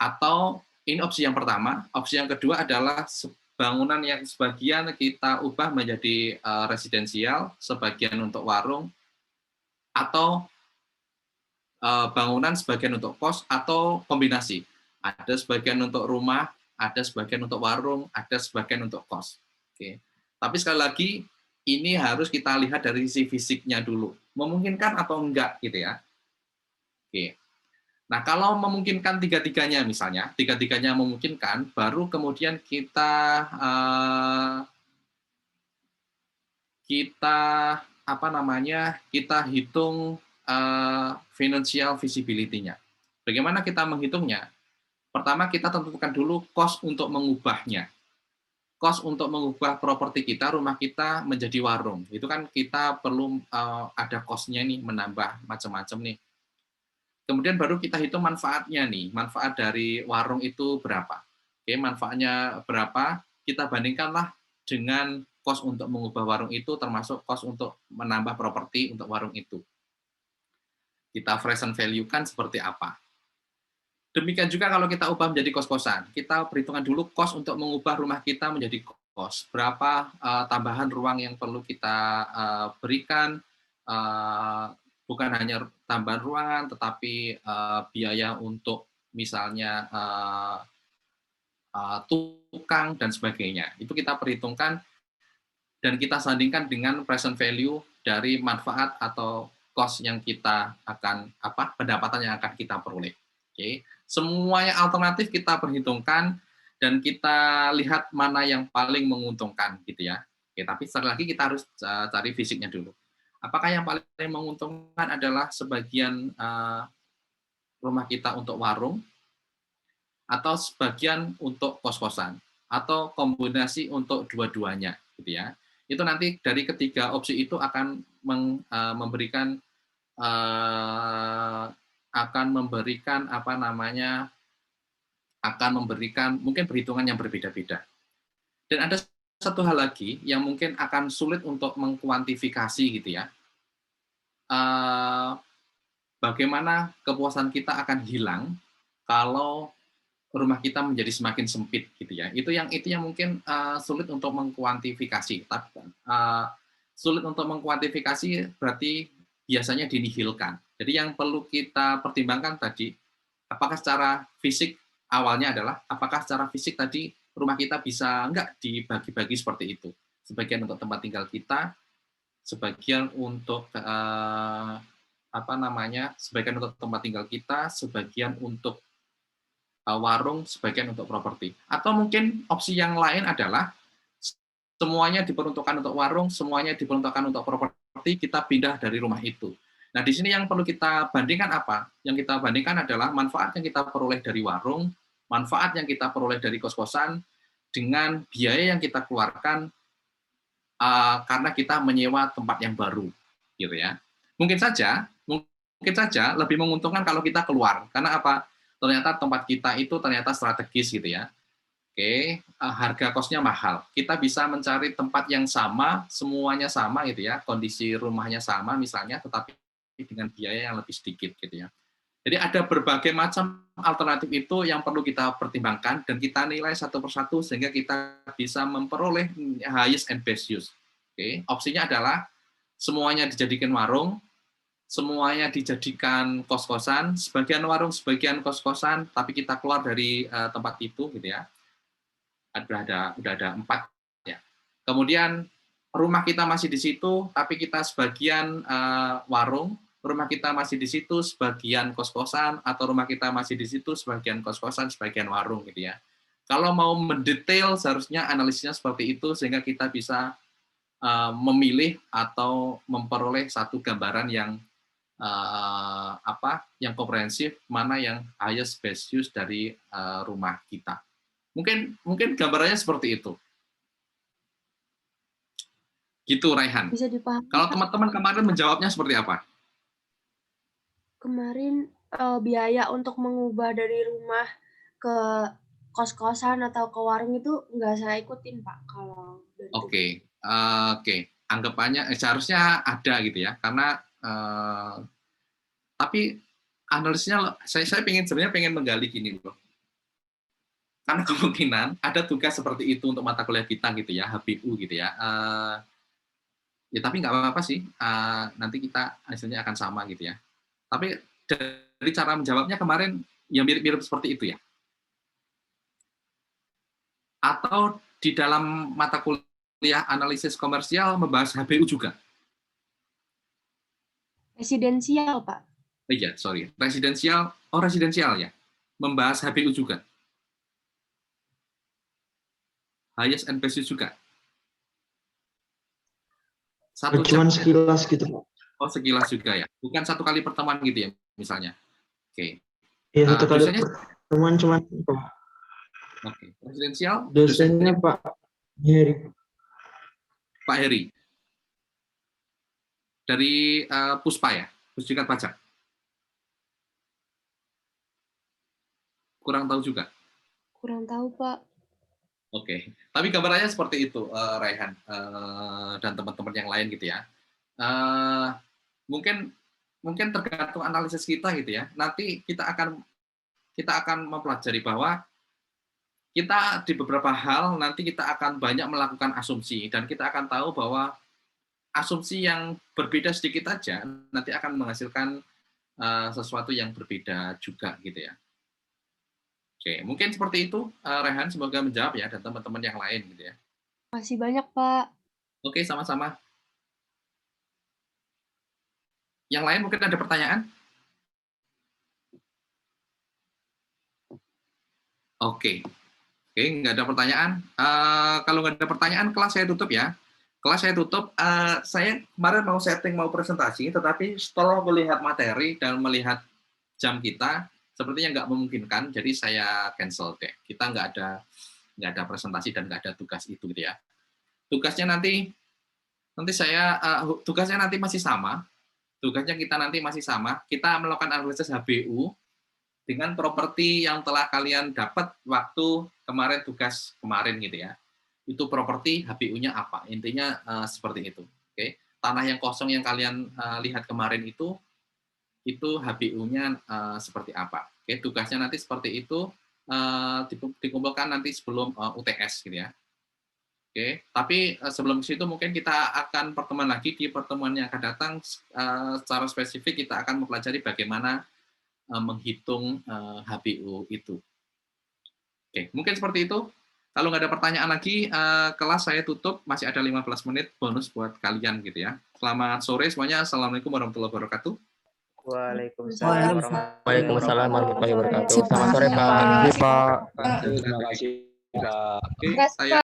atau ini opsi yang pertama. Opsi yang kedua adalah bangunan yang sebagian kita ubah menjadi residensial, sebagian untuk warung, atau bangunan sebagian untuk kos, atau kombinasi. Ada sebagian untuk rumah, ada sebagian untuk warung, ada sebagian untuk kos. Oke. Tapi sekali lagi, ini harus kita lihat dari sisi fisiknya dulu. Memungkinkan atau enggak gitu ya. Oke. Nah, kalau memungkinkan tiga-tiganya misalnya, tiga-tiganya memungkinkan, baru kemudian kita hitung financial visibility-nya. Bagaimana kita menghitungnya? Pertama, kita tentukan dulu cost untuk mengubahnya. Cost untuk mengubah properti kita, rumah kita menjadi warung. Itu kan kita perlu ada cost-nya nih, menambah macam-macam nih. Kemudian baru kita hitung manfaatnya nih. Manfaat dari warung itu berapa? Oke, manfaatnya berapa? Kita bandingkanlah dengan cost untuk mengubah warung itu, termasuk cost untuk menambah properti untuk warung itu. Kita present value-kan seperti apa. Demikian juga kalau kita ubah menjadi kos-kosan. Kita perhitungan dulu cost untuk mengubah rumah kita menjadi kos. Berapa tambahan ruang yang perlu kita berikan, bukan hanya tambahan ruangan, tetapi biaya untuk misalnya tukang dan sebagainya. Itu kita perhitungkan dan kita sandingkan dengan present value dari manfaat atau cost yang kita akan pendapatan yang akan kita peroleh. Oke, semuanya alternatif kita perhitungkan dan kita lihat mana yang paling menguntungkan gitu ya. Oke, tapi sekali lagi kita harus cari fisiknya dulu. Apakah yang paling menguntungkan adalah sebagian rumah kita untuk warung, atau sebagian untuk kos-kosan, atau kombinasi untuk dua-duanya gitu ya. Itu nanti dari ketiga opsi itu akan memberikan mungkin perhitungan yang berbeda-beda. Dan ada satu hal lagi yang mungkin akan sulit untuk mengkuantifikasi gitu ya. Bagaimana kepuasan kita akan hilang kalau rumah kita menjadi semakin sempit gitu ya. Itu yang mungkin sulit untuk mengkuantifikasi. Sulit untuk mengkuantifikasi berarti biasanya dinihilkan. Jadi yang perlu kita pertimbangkan tadi, apakah secara fisik awalnya adalah apakah secara fisik tadi rumah kita bisa enggak dibagi-bagi seperti itu. Sebagian untuk tempat tinggal kita, sebagian untuk sebagian untuk tempat tinggal kita, sebagian untuk warung, sebagian untuk properti. Atau mungkin opsi yang lain adalah semuanya diperuntukkan untuk warung, semuanya diperuntukkan untuk properti, kita pindah dari rumah itu. Nah, di sini yang perlu kita bandingkan apa? Yang kita bandingkan adalah manfaat yang kita peroleh dari warung, manfaat yang kita peroleh dari kos-kosan, dengan biaya yang kita keluarkan karena kita menyewa tempat yang baru, gitu ya. Mungkin saja lebih menguntungkan kalau kita keluar. Karena apa? Ternyata tempat kita itu ternyata strategis gitu ya. Oke, Oke, harga kosnya mahal. Kita bisa mencari tempat yang sama, semuanya sama gitu ya, kondisi rumahnya sama misalnya, tetapi dengan biaya yang lebih sedikit gitu ya. Jadi ada berbagai macam alternatif itu yang perlu kita pertimbangkan dan kita nilai satu persatu sehingga kita bisa memperoleh highest and best use. Oke, opsinya adalah semuanya dijadikan warung, semuanya dijadikan kos-kosan, sebagian warung, sebagian kos-kosan, tapi kita keluar dari tempat itu gitu ya. Udah ada 4 ya. Kemudian rumah kita masih di situ, tapi kita sebagian warung, rumah kita masih di situ, sebagian kos-kosan, atau rumah kita masih di situ, sebagian kos-kosan, sebagian warung gitu ya. Kalau mau mendetail, seharusnya analisisnya seperti itu sehingga kita bisa memilih atau memperoleh satu gambaran yang yang komprehensif, mana yang highest best use dari rumah kita. Mungkin gambarannya seperti itu. Gitu, Raihan. Bisa dipahami. Kalau teman-teman kemarin menjawabnya seperti apa? Kemarin biaya untuk mengubah dari rumah ke kos-kosan atau ke warung itu nggak saya ikutin, Pak. Kalau Oke. Anggapannya seharusnya ada gitu ya, karena tapi analisisnya saya sebenarnya pengen menggali gini loh. Karena kemungkinan ada tugas seperti itu untuk mata kuliah kita gitu ya, HBU gitu ya. Ya tapi nggak apa-apa sih, nanti kita hasilnya akan sama gitu ya. Tapi dari cara menjawabnya kemarin yang mirip-mirip seperti itu ya. Atau di dalam mata kuliah analisis komersial membahas HBU juga? residensial, Pak. Iya, sorry. Residensial ya. Membahas HBU juga. Highest and best use juga. Cuman sekilas gitu, Pak. Oh, sekilas juga ya. Bukan satu kali pertemuan gitu ya, misalnya. Oke. Iya, satu kali dosennya? pertemuan cuman. Oke. Residensial? Dosennya Pak Heri. Pak Heri. Dari Puspa ya? Pusdikat Pajak? Kurang tahu juga. Kurang tahu, Pak. Oke, tapi gambarannya seperti itu, Raihan dan teman-teman yang lain gitu ya. Mungkin tergantung analisis kita gitu ya. Nanti kita akan mempelajari bahwa kita di beberapa hal nanti kita akan banyak melakukan asumsi dan kita akan tahu bahwa asumsi yang berbeda sedikit aja nanti akan menghasilkan sesuatu yang berbeda juga gitu ya. Oke, mungkin seperti itu, Rehan, semoga menjawab ya, dan teman-teman yang lain gitu ya. Masih banyak, Pak. Oke, sama-sama. Yang lain mungkin ada pertanyaan? Oke, nggak ada pertanyaan. Kalau nggak ada pertanyaan, kelas saya tutup ya. Kelas saya tutup, saya kemarin mau presentasi, tetapi setelah melihat materi dan melihat jam kita, sepertinya nggak memungkinkan, jadi saya cancel deh. Kita nggak ada presentasi dan nggak ada tugas itu gitu ya. Tugasnya nanti tugasnya nanti masih sama. Tugasnya kita nanti masih sama. Kita melakukan analisis HBU dengan properti yang telah kalian dapat waktu kemarin tugas kemarin gitu ya. Itu properti HBU-nya apa? Intinya seperti itu. Oke. Tanah yang kosong yang kalian lihat kemarin itu HBU-nya seperti apa. Oke, tugasnya nanti seperti itu, dikumpulkan nanti sebelum UTS gitu ya. Oke, tapi sebelum situ mungkin kita akan pertemuan lagi, di pertemuan yang akan datang secara spesifik kita akan mempelajari bagaimana menghitung HBU itu. Oke, mungkin seperti itu. Kalau nggak ada pertanyaan lagi, kelas saya tutup, masih ada 15 menit bonus buat kalian gitu ya. Selamat sore semuanya, Assalamualaikum warahmatullahi wabarakatuh. Waalaikumsalam warahmatullahi wabarakatuh. Selamat sore, Pak. Terima kasih, Pak. Oke, saya